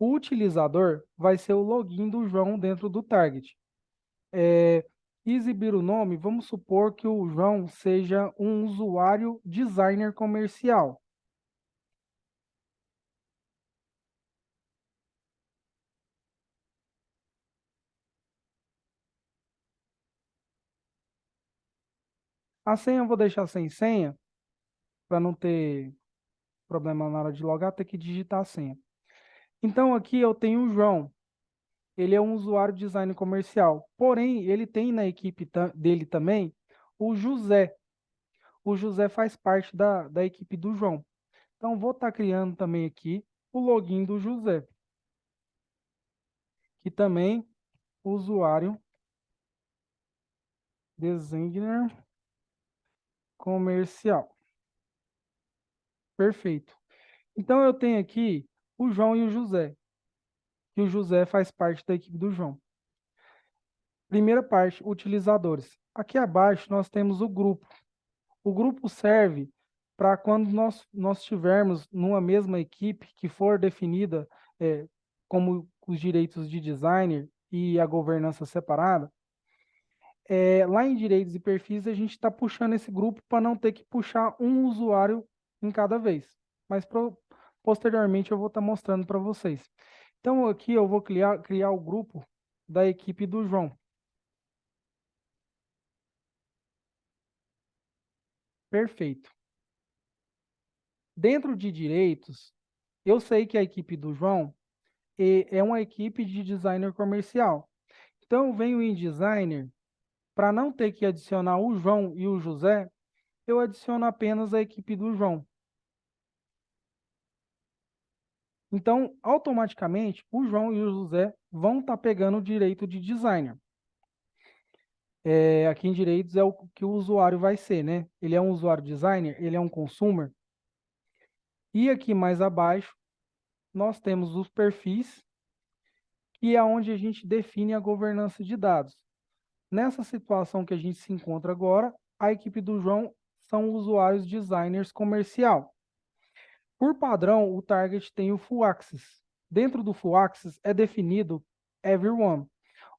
O utilizador vai ser o login do João dentro do Target. Exibir o nome, vamos supor que o João seja um usuário designer comercial. A senha eu vou deixar sem senha, para não ter problema na hora de logar, ter que digitar a senha. Então aqui eu tenho o João. Ele é um usuário design comercial. Porém, ele tem na equipe dele também o José. O José faz parte da equipe do João. Então, vou estar criando também aqui o login do José, que também usuário designer comercial. Perfeito. Então, eu tenho aqui o João e o José, que o José faz parte da equipe do João. Primeira parte, utilizadores. Aqui abaixo nós temos o grupo. O grupo serve para quando nós tivermos numa mesma equipe que for definida como os direitos de designer e a governança separada, lá em direitos e perfis a gente está puxando esse grupo para não ter que puxar um usuário em cada vez. Mas posteriormente eu vou estar mostrando para vocês. Então aqui eu vou criar o grupo da equipe do João. Perfeito. Dentro de direitos, eu sei que a equipe do João é uma equipe de designer comercial. Então, eu venho em designer, para não ter que adicionar o João e o José, eu adiciono apenas a equipe do João. Então, automaticamente, o João e o José vão estar pegando o direito de designer. Aqui em direitos é o que o usuário vai ser, né? Ele é um usuário designer, ele é um consumer. E aqui mais abaixo, nós temos os perfis, que é onde a gente define a governança de dados. Nessa situação que a gente se encontra agora, a equipe do João são usuários designers comercial. Por padrão, o target tem o Full Access. Dentro do Full Access é definido Everyone,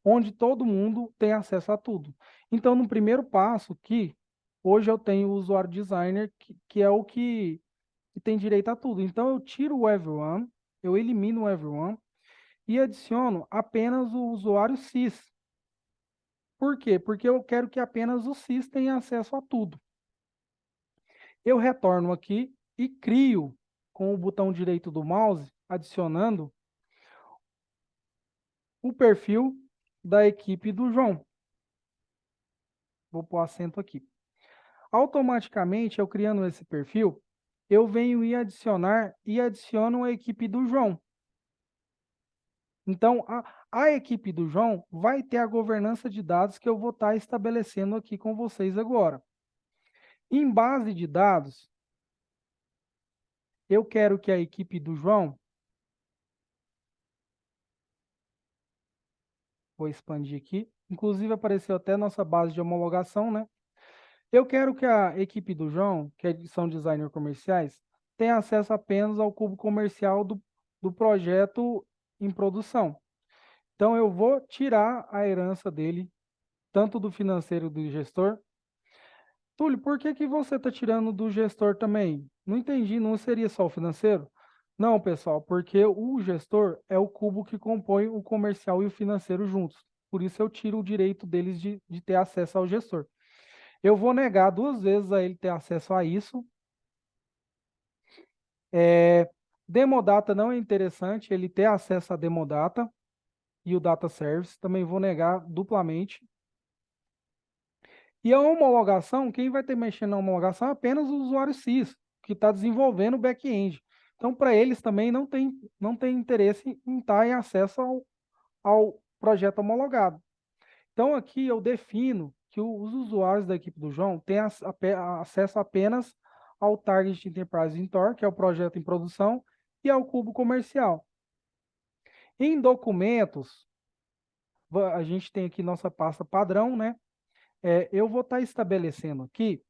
onde todo mundo tem acesso a tudo. Então, no primeiro passo, que hoje eu tenho o usuário designer, que é o que tem direito a tudo. Então, eu tiro o Everyone, eu elimino o Everyone e adiciono apenas o usuário CIS. Por quê? Porque eu quero que apenas o CIS tenha acesso a tudo. Eu retorno aqui e crio com o botão direito do mouse, adicionando o perfil da equipe do João. Vou pôr acento aqui. Automaticamente, eu criando esse perfil, eu venho e adicionar e adiciono a equipe do João. Então, a equipe do João vai ter a governança de dados que eu vou estar estabelecendo aqui com vocês agora. Em base de dados, eu quero que a equipe do João, vou expandir aqui, inclusive apareceu até nossa base de homologação, né? Eu quero que a equipe do João, são designers comerciais, tenha acesso apenas ao cubo comercial do projeto em produção. Então, eu vou tirar a herança dele, tanto do financeiro do gestor. Túlio, por que que você está tirando do gestor também? Não entendi, não seria só o financeiro? Não, pessoal, porque o gestor é o cubo que compõe o comercial e o financeiro juntos. Por isso eu tiro o direito deles de ter acesso ao gestor. Eu vou negar 2 vezes a ele ter acesso a isso. Demodata não é interessante ele ter acesso a Demodata e o Data Service. Também vou negar duplamente. E a homologação, quem vai ter mexendo na homologação é apenas o usuário CIS, que está desenvolvendo o back-end. Então, para eles também não tem interesse em estar em acesso ao projeto homologado. Então, aqui eu defino que os usuários da equipe do João têm acesso apenas ao Target Enterprise Intor, que é o projeto em produção, e ao cubo comercial. Em documentos, a gente tem aqui nossa pasta padrão, né? Eu vou estar estabelecendo aqui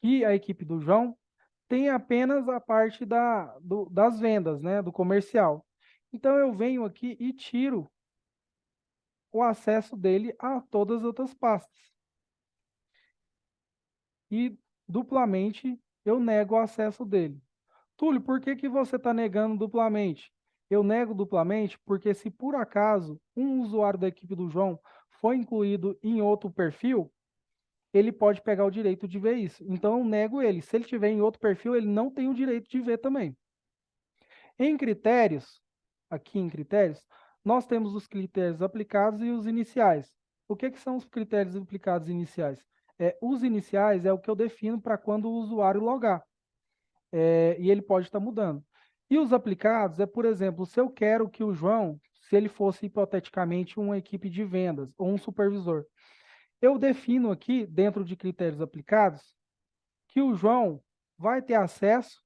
que a equipe do João tem apenas a parte das vendas, né? Do comercial. Então, eu venho aqui e tiro o acesso dele a todas as outras pastas. E duplamente eu nego o acesso dele. Túlio, por que que você está negando duplamente? Eu nego duplamente porque se por acaso um usuário da equipe do João foi incluído em outro perfil, ele pode pegar o direito de ver isso. Então eu nego ele. Se ele tiver em outro perfil, ele não tem o direito de ver também. Em critérios, aqui em critérios, nós temos os critérios aplicados e os iniciais. O que são os critérios aplicados iniciais? Os iniciais é o que eu defino para quando o usuário logar. E ele pode estar mudando. E os aplicados por exemplo, se eu quero que o João, se ele fosse hipoteticamente uma equipe de vendas ou um supervisor, eu defino aqui, dentro de critérios aplicados, que o João vai ter acesso,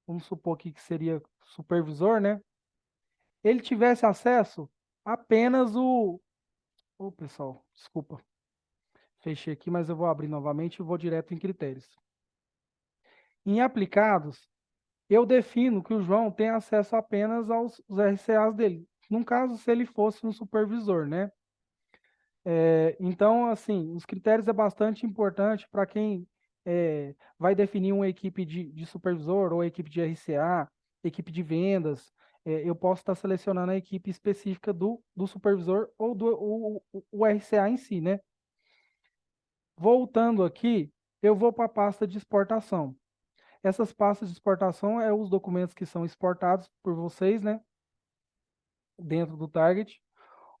vamos supor aqui que seria supervisor, né? Ele tivesse acesso apenas pessoal, desculpa. Fechei aqui, mas eu vou abrir novamente e vou direto em critérios. Em aplicados, eu defino que o João tem acesso apenas aos RCAs dele. No caso, se ele fosse um supervisor, né? Então, assim, os critérios é bastante importante para quem vai definir uma equipe de supervisor ou equipe de RCA, equipe de vendas. Eu posso estar selecionando a equipe específica do supervisor ou o RCA em si, né? Voltando aqui, eu vou para a pasta de exportação. Essas pastas de exportação é os documentos que são exportados por vocês, né? Dentro do Target.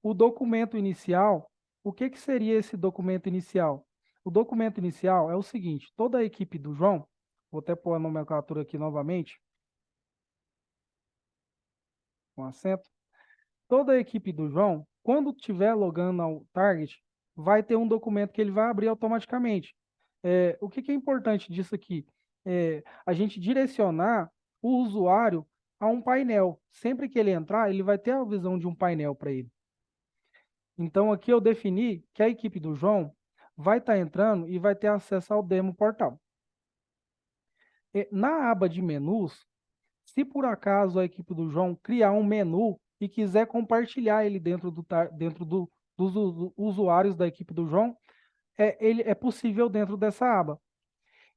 O documento inicial, o que seria esse documento inicial? O documento inicial é o seguinte, toda a equipe do João, vou até pôr a nomenclatura aqui novamente, com acento, toda a equipe do João, quando estiver logando ao Target, vai ter um documento que ele vai abrir automaticamente. O que é importante disso aqui? A gente direcionar o usuário a um painel. Sempre que ele entrar, ele vai ter a visão de um painel para ele. Então, aqui eu defini que a equipe do João vai estar entrando e vai ter acesso ao demo portal. Na aba de menus, se por acaso a equipe do João criar um menu e quiser compartilhar ele dentro dos usuários da equipe do João, ele é possível dentro dessa aba.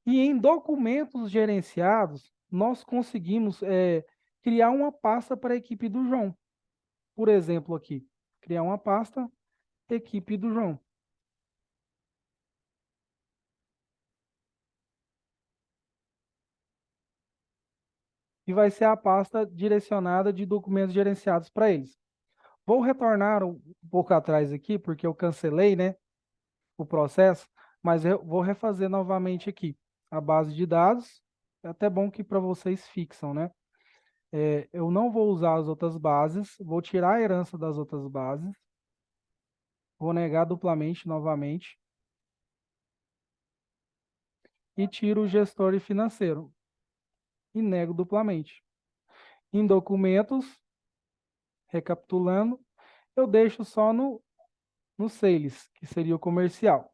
E em documentos gerenciados, nós conseguimos criar uma pasta para a equipe do João. Por exemplo, aqui, criar uma pasta, equipe do João. E vai ser a pasta direcionada de documentos gerenciados para eles. Vou retornar um pouco atrás aqui, porque eu cancelei, né, o processo, mas eu vou refazer novamente aqui a base de dados. É até bom que para vocês fixam, né? Eu não vou usar as outras bases, vou tirar a herança das outras bases, vou negar duplamente novamente e tiro o gestor financeiro e nego duplamente. Em documentos, recapitulando, eu deixo só no sales, que seria o comercial.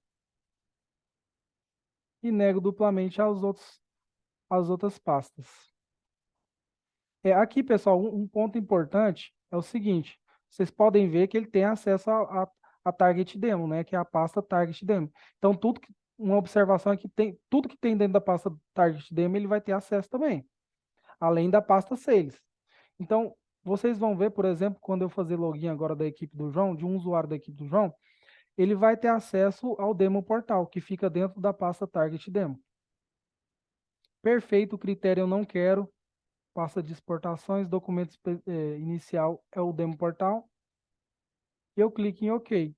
E nego duplamente as outras pastas. Aqui, pessoal, um ponto importante é o seguinte, vocês podem ver que ele tem acesso a Target Demo, né, que é a pasta Target Demo. Então, uma observação é que tudo que tem dentro da pasta Target Demo, ele vai ter acesso também, além da pasta Sales. Então, vocês vão ver, por exemplo, quando eu fazer login agora da equipe do João, de um usuário da equipe do João, ele vai ter acesso ao Demo Portal, que fica dentro da pasta Target Demo. Perfeito, o critério eu não quero. Pasta de exportações, documentos inicial é o Demo Portal. Eu clico em OK.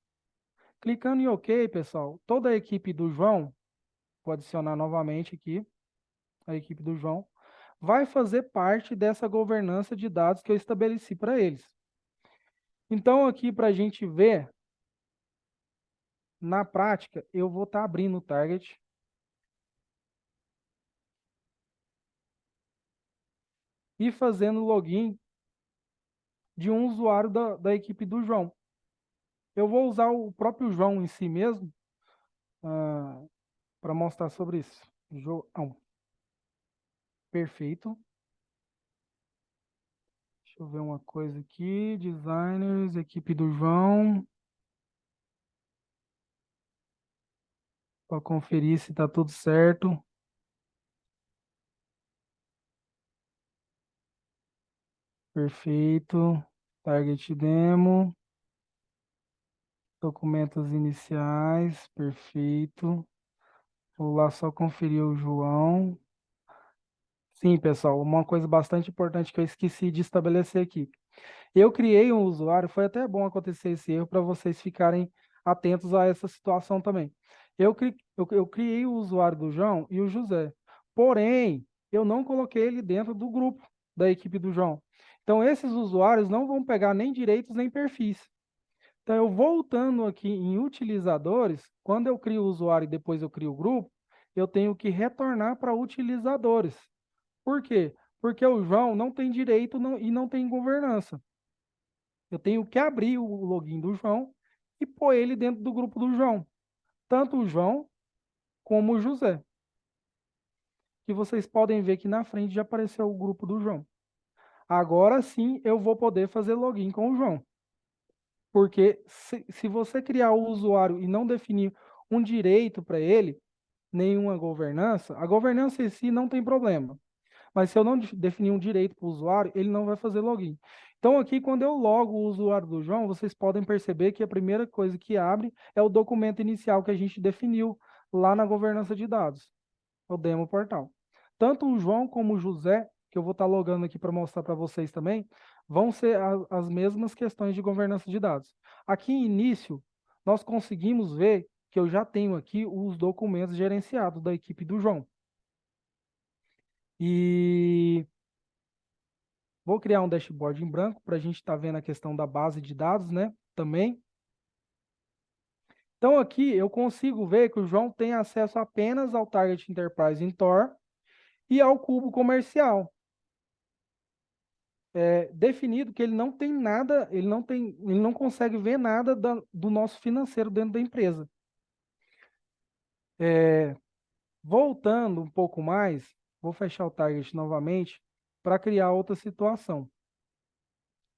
Clicando em OK, pessoal, toda a equipe do João, vou adicionar novamente aqui, a equipe do João, vai fazer parte dessa governança de dados que eu estabeleci para eles. Então, aqui para a gente ver, na prática, eu vou estar abrindo o Target. E fazendo login de um usuário da equipe do João. Eu vou usar o próprio João em si mesmo para mostrar sobre isso. João. Perfeito. Deixa eu ver uma coisa aqui. Designers, equipe do João. Para conferir se está tudo certo. Perfeito. Target Demo. Documentos iniciais. Perfeito. Vou lá só conferir o João. Sim, pessoal, uma coisa bastante importante que eu esqueci de estabelecer aqui. Eu criei um usuário, foi até bom acontecer esse erro para vocês ficarem atentos a essa situação também. Eu criei o usuário do João e o José, porém, eu não coloquei ele dentro do grupo da equipe do João. Então, esses usuários não vão pegar nem direitos nem perfis. Então, eu voltando aqui em utilizadores, quando eu crio o usuário e depois eu crio o grupo, eu tenho que retornar para utilizadores. Por quê? Porque o João não tem direito e não tem governança. Eu tenho que abrir o login do João e pôr ele dentro do grupo do João. Tanto o João como o José. Que vocês podem ver que na frente já apareceu o grupo do João. Agora sim eu vou poder fazer login com o João. Porque se você criar o usuário e não definir um direito para ele, nenhuma governança, a governança em si não tem problema. Mas se eu não definir um direito para o usuário, ele não vai fazer login. Então, aqui, quando eu logo o usuário do João, vocês podem perceber que a primeira coisa que abre é o documento inicial que a gente definiu lá na governança de dados, o demo portal. Tanto o João como o José, que eu vou estar logando aqui para mostrar para vocês também, vão ser as mesmas questões de governança de dados. Aqui em início, nós conseguimos ver que eu já tenho aqui os documentos gerenciados da equipe do João. E vou criar um dashboard em branco para a gente estar vendo a questão da base de dados, né? Também. Então aqui eu consigo ver que o João tem acesso apenas ao Target Enterprise em Tor e ao cubo comercial. Definido que ele não tem nada, ele não consegue ver nada do nosso financeiro dentro da empresa. Voltando um pouco mais, vou fechar o target novamente para criar outra situação,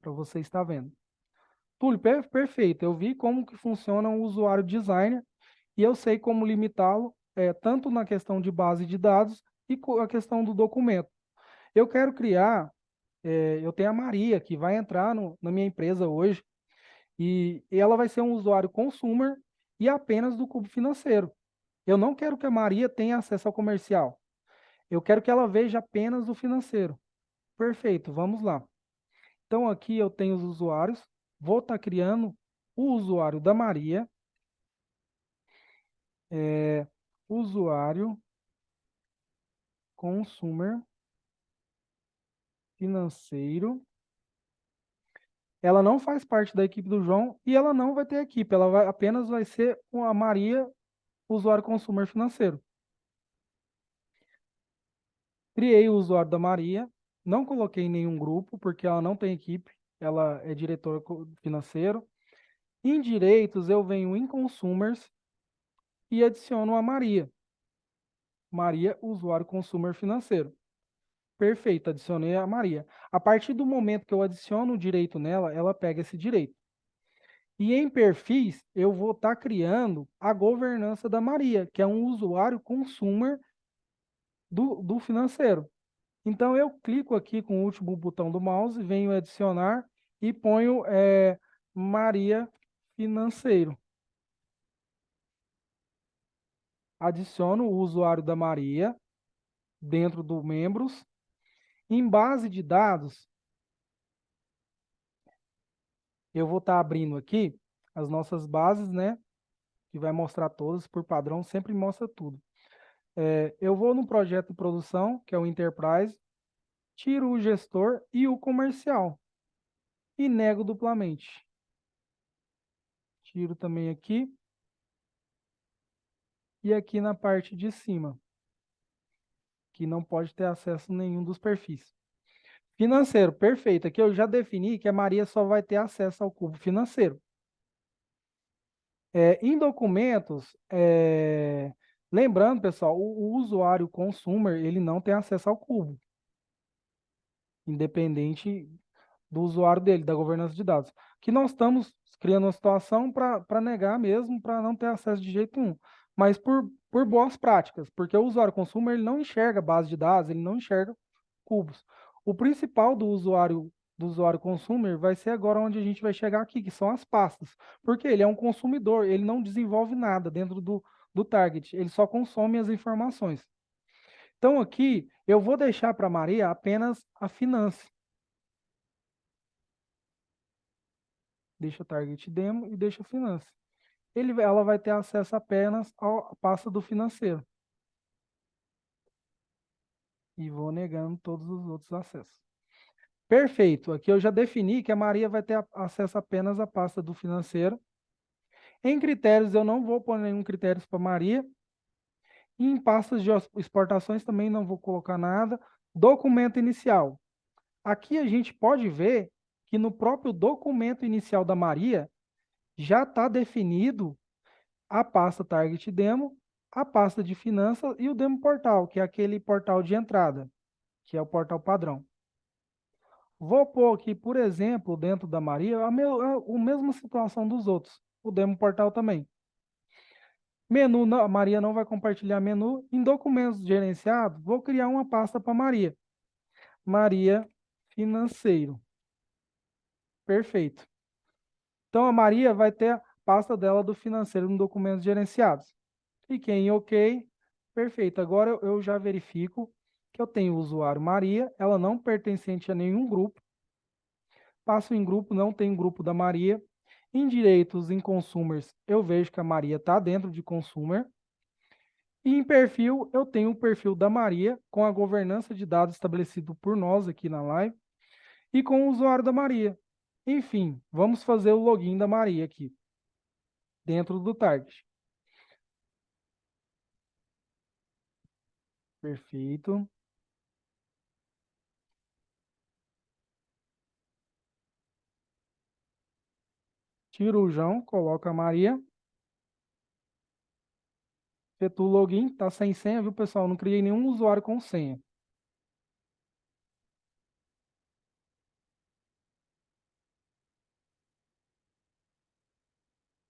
para você estar vendo. Túlio, perfeito, eu vi como que funciona o usuário designer e eu sei como limitá-lo, tanto na questão de base de dados e a questão do documento. Eu quero criar, eu tenho a Maria, que vai entrar na minha empresa hoje, e ela vai ser um usuário consumer e apenas do cubo financeiro. Eu não quero que a Maria tenha acesso ao comercial. Eu quero que ela veja apenas o financeiro. Perfeito, vamos lá. Então, aqui eu tenho os usuários. Vou estar criando o usuário da Maria. Usuário consumer financeiro. Ela não faz parte da equipe do João e ela não vai ter equipe. Ela apenas vai ser a Maria, usuário consumer financeiro. Criei o usuário da Maria, não coloquei em nenhum grupo, porque ela não tem equipe, ela é diretor financeiro. Em direitos, eu venho em consumers e adiciono a Maria. Maria, usuário consumer financeiro. Perfeito, adicionei a Maria. A partir do momento que eu adiciono o direito nela, ela pega esse direito. E em perfis, eu vou estar criando a governança da Maria, que é um usuário consumer do financeiro. Então, eu clico aqui com o último botão do mouse, venho adicionar e ponho Maria Financeiro. Adiciono o usuário da Maria dentro do membros. Em base de dados, eu vou estar abrindo aqui as nossas bases, né? Que vai mostrar todas por padrão, sempre mostra tudo. Eu vou no projeto de produção, que é o Enterprise, tiro o gestor e o comercial e nego duplamente. Tiro também aqui e aqui na parte de cima, que não pode ter acesso a nenhum dos perfis. Financeiro, perfeito. Aqui eu já defini que a Maria só vai ter acesso ao cubo financeiro. Em documentos, lembrando, pessoal, o usuário consumer, ele não tem acesso ao cubo, independente do usuário dele, da governança de dados. Que nós estamos criando uma situação para negar mesmo, para não ter acesso de jeito nenhum. Mas por boas práticas, porque o usuário consumer, ele não enxerga base de dados, ele não enxerga cubos. O principal do usuário consumer vai ser agora onde a gente vai chegar aqui, que são as pastas. Porque ele é um consumidor, ele não desenvolve nada dentro do target, ele só consome as informações. Então aqui eu vou deixar para a Maria apenas a finance. Deixa target demo e deixa finance. Ela vai ter acesso apenas à pasta do financeiro. E vou negando todos os outros acessos. Perfeito. Aqui eu já defini que a Maria vai ter acesso apenas à pasta do financeiro. Em critérios, eu não vou pôr nenhum critério para Maria. E em pastas de exportações também não vou colocar nada. Documento inicial. Aqui a gente pode ver que no próprio documento inicial da Maria já está definido a pasta Target Demo, a pasta de finanças e o Demo Portal, que é aquele portal de entrada, que é o portal padrão. Vou pôr aqui, por exemplo, dentro da Maria, a mesma situação dos outros, o Demo Portal também. Menu, a Maria não vai compartilhar menu. Em documentos gerenciados, vou criar uma pasta para Maria. Maria Financeiro. Perfeito. Então, a Maria vai ter a pasta dela do financeiro no documentos gerenciados. Cliquei em OK. Perfeito. Agora eu já verifico que eu tenho o usuário Maria, ela não pertencente a nenhum grupo. Passo em grupo, não tem grupo da Maria. Em direitos, em consumers, eu vejo que a Maria está dentro de consumer. E em perfil, eu tenho o perfil da Maria, com a governança de dados estabelecido por nós aqui na live, e com o usuário da Maria. Enfim, vamos fazer o login da Maria aqui, dentro do target. Perfeito. Tiro o João, coloca a Maria. Efetua o login, tá sem senha, viu, pessoal? Não criei nenhum usuário com senha.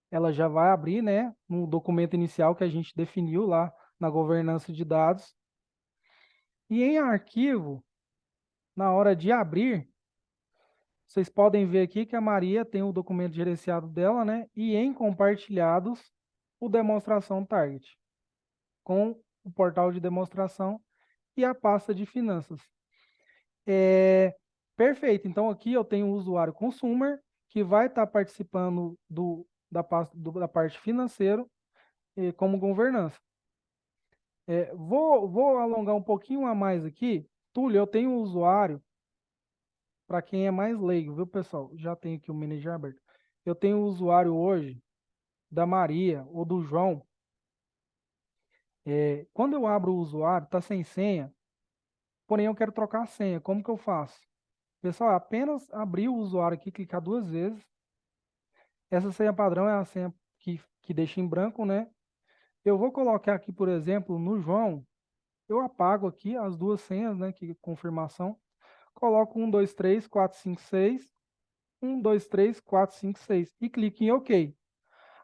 Ela já vai abrir, né, no documento inicial que a gente definiu lá na governança de dados. E em arquivo, na hora de abrir, vocês podem ver aqui que a Maria tem o documento gerenciado dela, né? E em compartilhados, o demonstração target, com o portal de demonstração e a pasta de finanças. Perfeito. Então aqui eu tenho o usuário consumer, que vai estar participando da parte financeira como governança. Vou alongar um pouquinho a mais aqui. Túlio, eu tenho um usuário, para quem é mais leigo, viu, pessoal? Já tenho aqui o manager aberto. Eu tenho um usuário hoje da Maria ou do João. Quando eu abro o usuário, está sem senha, porém eu quero trocar a senha. Como que eu faço? Pessoal, é apenas abrir o usuário aqui, clicar 2 vezes. Essa senha padrão é a senha que deixa em branco, né? Eu vou colocar aqui, por exemplo, no João, eu apago aqui as 2 senhas, né? Que confirmação. Coloco 1, 2, 3, 4, 5, 6. 1, 2, 3, 4, 5, 6. E clique em OK.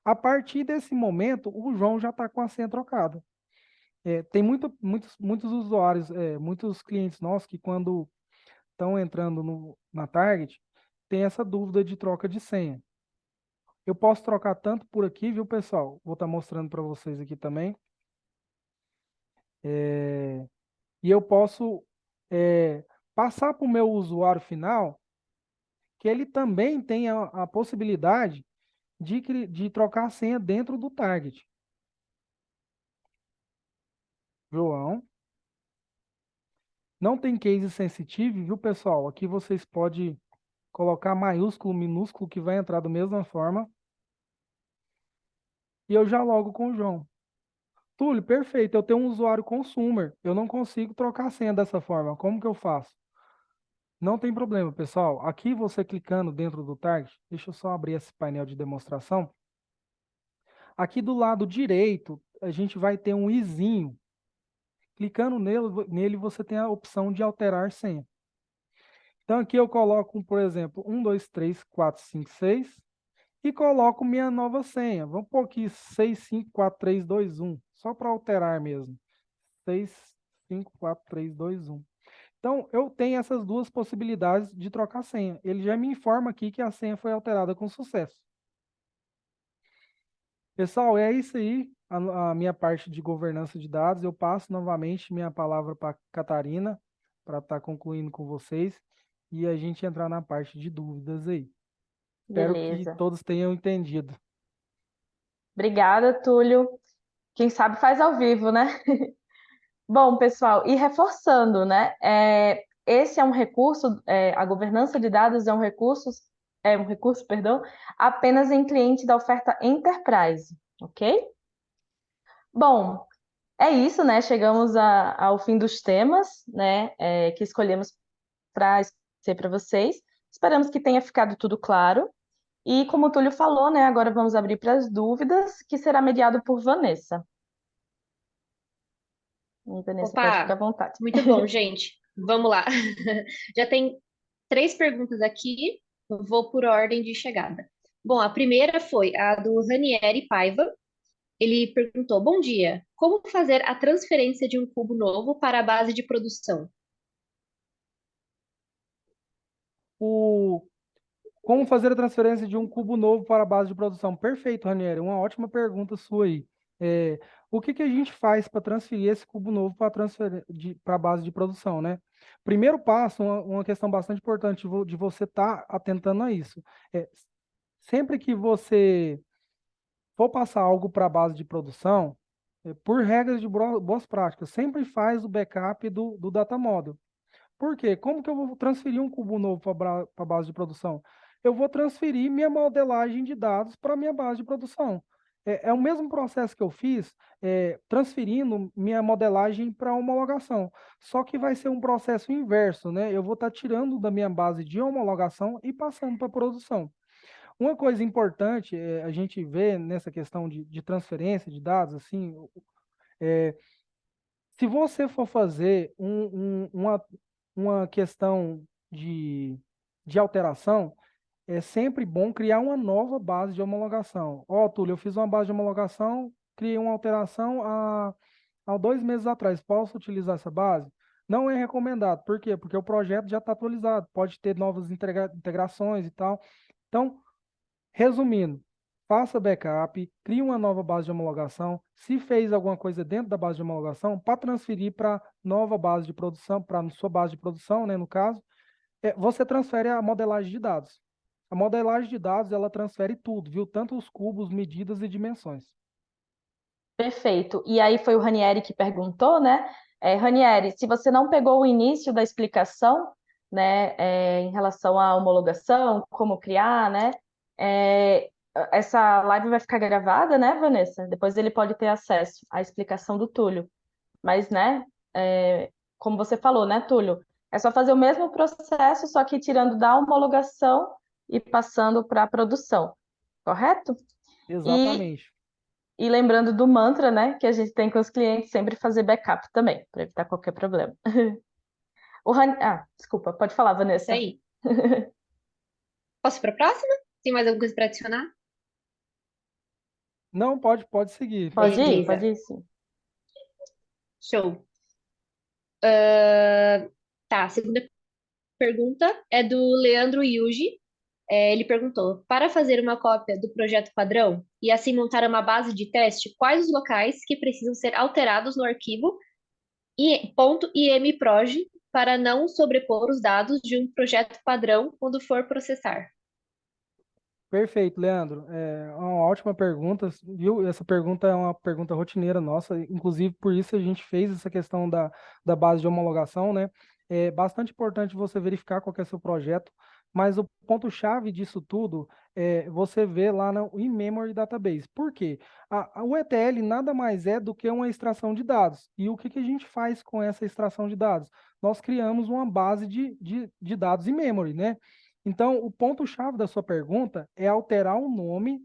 A partir desse momento, o João já está com a senha trocada. Tem muitos usuários, muitos clientes nossos que quando estão entrando na Target, tem essa dúvida de troca de senha. Eu posso trocar tanto por aqui, viu, pessoal? Vou estar mostrando para vocês aqui também. E eu posso passar para o meu usuário final que ele também tem a possibilidade de trocar a senha dentro do target. João. Não tem case sensitive, viu, pessoal? Aqui vocês podem colocar maiúsculo, minúsculo, que vai entrar da mesma forma. E eu já logo com o João. Túlio, perfeito. Eu tenho um usuário consumer. Eu não consigo trocar a senha dessa forma. Como que eu faço? Não tem problema, pessoal. Aqui você clicando dentro do target, deixa eu só abrir esse painel de demonstração. Aqui do lado direito, a gente vai ter um izinho. Clicando nele, você tem a opção de alterar senha. Então aqui eu coloco, por exemplo, 1, 2, 3, 4, 5, 6 e coloco minha nova senha. Vamos pôr aqui 6, 5, 4, 3, 2, 1, só para alterar mesmo. 6, 5, 4, 3, 2, 1. Então, eu tenho essas duas possibilidades de trocar senha. Ele já me informa aqui que a senha foi alterada com sucesso. Pessoal, é isso aí, a minha parte de governança de dados. Eu passo novamente minha palavra para a Catarina, para estar concluindo com vocês, e a gente entrar na parte de dúvidas aí. Espero que Beleza. todos tenham entendido. Obrigada, Túlio. Quem sabe faz ao vivo, né? Bom, pessoal, e reforçando, né? Esse é um recurso, a governança de dados é um recurso, perdão, apenas em cliente da oferta Enterprise, ok? Bom, é isso, né? Chegamos ao fim dos temas, né? Que escolhemos para ser para vocês. Esperamos que tenha ficado tudo claro. E como o Túlio falou, né? Agora vamos abrir para as dúvidas, que será mediado por Vanessa. E Vanessa, pode ficar à Opa, vontade. muito bom, gente. Vamos lá. Já tem 3 perguntas aqui, eu vou por ordem de chegada. Bom, a primeira foi a do Ranieri Paiva. Ele perguntou: Bom dia, como fazer a transferência de um cubo novo para a base de produção? Como fazer a transferência de um cubo novo para a base de produção? Perfeito, Ranieri. Uma ótima pergunta sua aí. É, o que que a gente faz para transferir esse cubo novo para a base de produção, né? Primeiro passo, uma questão bastante importante de você estar atentando a isso. É, sempre que você for passar algo para a base de produção, por regras de boas práticas, sempre faz o backup do data model. Por quê? Como que eu vou transferir um cubo novo para a base de produção? Eu vou transferir minha modelagem de dados para a minha base de produção. É o mesmo processo que eu fiz transferindo minha modelagem para homologação. Só que vai ser um processo inverso, né? Eu vou estar tirando da minha base de homologação e passando para a produção. Uma coisa importante a gente vê nessa questão de transferência de dados, assim, é, se você for fazer uma questão de alteração, é sempre bom criar uma nova base de homologação. Ó, Túlio, eu fiz uma base de homologação, criei uma alteração há 2 meses atrás. Posso utilizar essa base? Não é recomendado. Por quê? Porque o projeto já está atualizado, pode ter novas integrações e tal. Então, resumindo, faça backup, crie uma nova base de homologação. Se fez alguma coisa dentro da base de homologação, para transferir para nova base de produção, para sua base de produção, né, no caso, você transfere a modelagem de dados. A modelagem de dados, ela transfere tudo, viu? Tanto os cubos, medidas e dimensões. Perfeito. E aí foi o Ranieri que perguntou, né? Ranieri, se você não pegou o início da explicação, né, em relação à homologação, como criar, né? é, Essa live vai ficar gravada, né, Vanessa? Depois ele pode ter acesso à explicação do Túlio. Mas, né, como você falou, né, Túlio? É só fazer o mesmo processo, só que tirando da homologação e passando para a produção, correto? E Exatamente. e lembrando do mantra, né, que a gente tem com os clientes, sempre fazer backup também, para evitar qualquer problema. Desculpa, pode falar, Isso Vanessa. aí. Posso ir para a próxima? Tem mais alguma coisa para adicionar? Não, pode seguir, pode seguir. Beleza, Pode ir sim. show. Tá, a segunda pergunta é do Leandro Yuji. Ele perguntou: para fazer uma cópia do projeto padrão e assim montar uma base de teste, quais os locais que precisam ser alterados no arquivo .improj para não sobrepor os dados de um projeto padrão quando for processar? Perfeito, Leandro. É uma ótima pergunta, viu? Essa pergunta é uma pergunta rotineira nossa, inclusive por isso a gente fez essa questão da base de homologação, né? É bastante importante você verificar qual que é o seu projeto, mas o ponto-chave disso tudo é você ver lá no in-memory database. Por quê? O ETL nada mais é do que uma extração de dados. E o que que a gente faz com essa extração de dados? Nós criamos uma base de dados in-memory, né? Então, o ponto-chave da sua pergunta é alterar o nome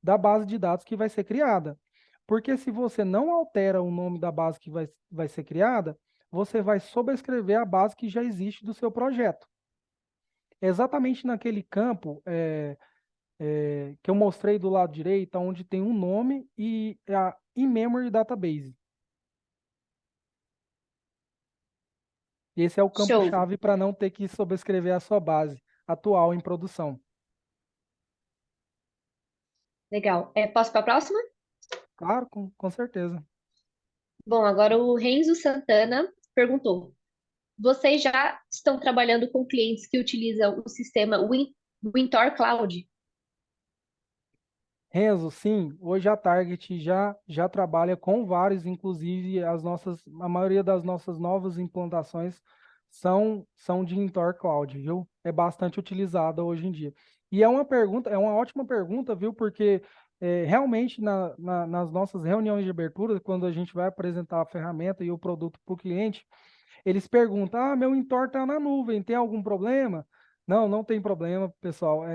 da base de dados que vai ser criada. Porque se você não altera o nome da base que vai ser criada, você vai sobrescrever a base que já existe do seu projeto. Exatamente naquele campo que eu mostrei do lado direito, onde tem um nome e a in-memory database. Esse é o Show, campo-chave para não ter que sobrescrever a sua base atual em produção. legal. Posso para a próxima? Claro, com certeza. Bom, agora o Renzo Santana perguntou: vocês já estão trabalhando com clientes que utilizam o sistema Wintor Cloud? Renzo, sim, hoje a Target já trabalha com vários, inclusive a maioria das nossas novas implantações são de Intor Cloud, viu? É bastante utilizada hoje em dia. E é uma ótima pergunta, viu? Porque realmente nas nossas reuniões de abertura, quando a gente vai apresentar a ferramenta e o produto para o cliente, eles perguntam: meu Intor está na nuvem, tem algum problema? Não, não tem problema, pessoal.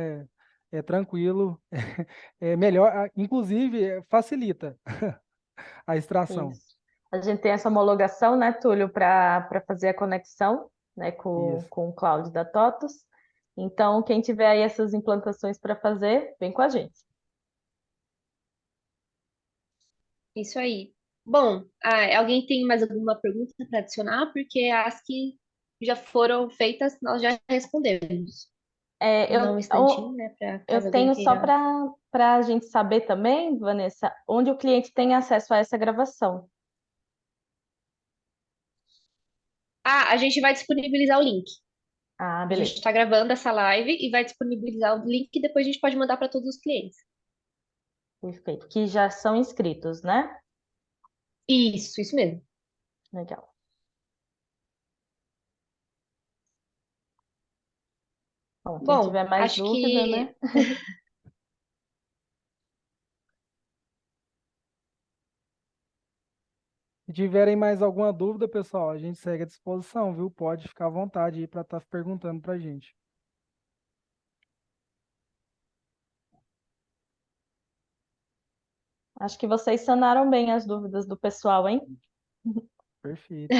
É tranquilo, é melhor, inclusive facilita a extração. Isso. A gente tem essa homologação, né, Túlio, para fazer a conexão, né, Isso. com o cloud da TOTUS. Então, quem tiver aí essas implantações para fazer, vem com a gente. Isso aí. Bom, alguém tem mais alguma pergunta para adicionar? Porque as que já foram feitas, nós já respondemos. Mandar um instantinho, né, para caso Eu alguém tenho só queira. para a gente saber também, Vanessa, onde o cliente tem acesso a essa gravação. Ah, a gente vai disponibilizar o link. Ah, A gente beleza. está gravando essa live e vai disponibilizar o link e depois a gente pode mandar para todos os clientes. Perfeito. Que já são inscritos, né? Isso mesmo. Legal. Bom, quem Bom, tiver mais acho dúvida, que né? Se tiverem mais alguma dúvida, pessoal, a gente segue à disposição, viu? Pode ficar à vontade aí para estar perguntando para a gente. Acho que vocês sanaram bem as dúvidas do pessoal, hein? Perfeito.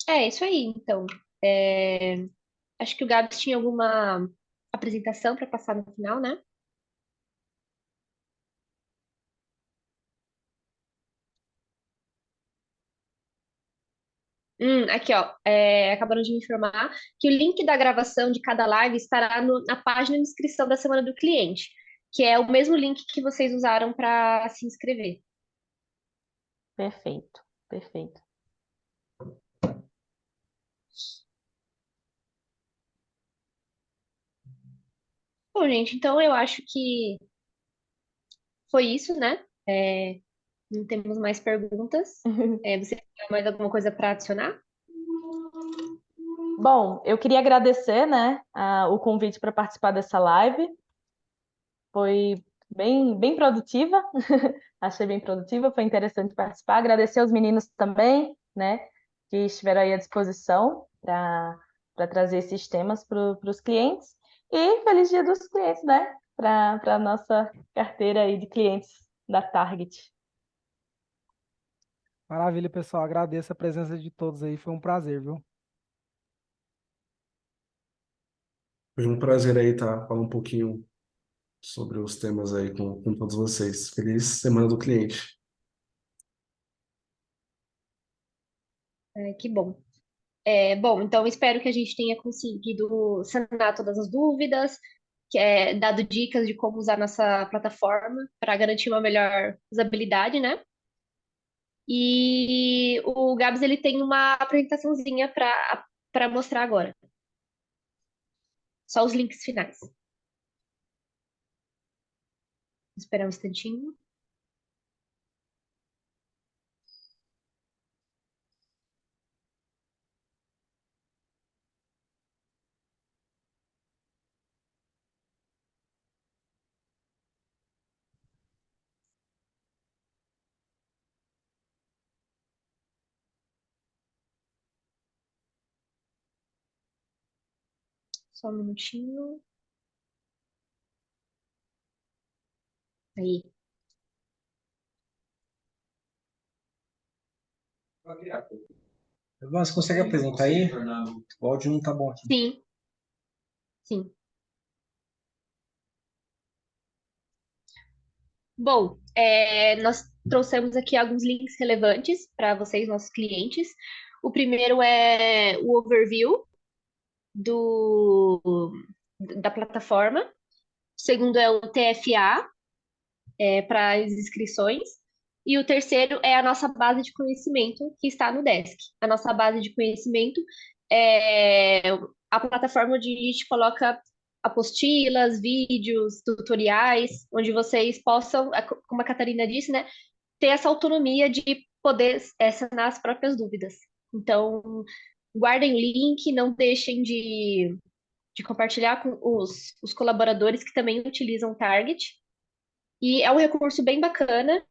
é isso aí, então. É, acho que o Gabs tinha alguma apresentação para passar no final, né? Aqui, ó, acabaram de me informar que o link da gravação de cada live estará na página de inscrição da semana do cliente, que é o mesmo link que vocês usaram para se inscrever. Perfeito, perfeito. Bom, gente, então eu acho que foi isso, né? Não temos mais perguntas. Você tem mais alguma coisa para adicionar? Bom, eu queria agradecer, né, o convite para participar dessa live. Foi bem produtiva. Achei bem produtiva, foi interessante participar. Agradecer aos meninos também, né, que estiveram aí à disposição para trazer esses temas para os clientes. E feliz Dia dos Clientes, né, para a nossa carteira aí de clientes da Target. Maravilha, pessoal. Agradeço a presença de todos aí. Foi um prazer, viu? Foi um prazer aí estar falando um pouquinho sobre os temas aí com todos vocês. Feliz Semana do Cliente. Que bom. Bom, então espero que a gente tenha conseguido sanar todas as dúvidas, dado dicas de como usar nossa plataforma para garantir uma melhor usabilidade, né? E o Gabs ele tem uma apresentaçãozinha para mostrar agora. Só os links finais. Vou esperar um instantinho. Só um minutinho. Aí. Você consegue apresentar aí? O áudio não tá bom aqui. Sim, sim. Bom, nós trouxemos aqui alguns links relevantes para vocês, nossos clientes. O primeiro é o overview do, da plataforma. O segundo é o TFA, para as inscrições. E o terceiro é a nossa base de conhecimento que está no Desk. A nossa base de conhecimento é a plataforma onde a gente coloca apostilas, vídeos, tutoriais, onde vocês possam, como a Catarina disse, né, ter essa autonomia de poder sanar as próprias dúvidas. Então, guardem o link, não deixem de compartilhar com os colaboradores que também utilizam o Target. E é um recurso bem bacana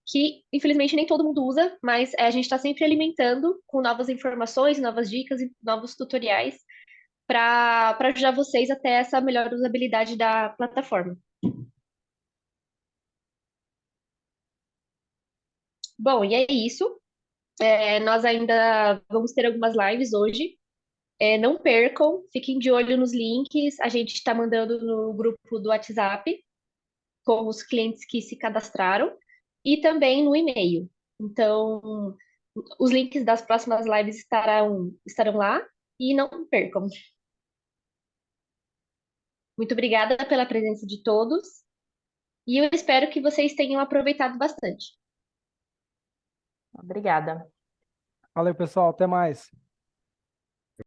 que, infelizmente, nem todo mundo usa, mas a gente está sempre alimentando com novas informações, novas dicas e novos tutoriais para ajudar vocês até essa melhor usabilidade da plataforma. Bom, e é isso. Nós ainda vamos ter algumas lives hoje. Não percam, fiquem de olho nos links. A gente está mandando no grupo do WhatsApp com os clientes que se cadastraram e também no e-mail. Então, Os links das próximas lives estarão lá e não percam. Muito obrigada pela presença de todos e eu espero que vocês tenham aproveitado bastante. Obrigada. Valeu, pessoal. Até mais.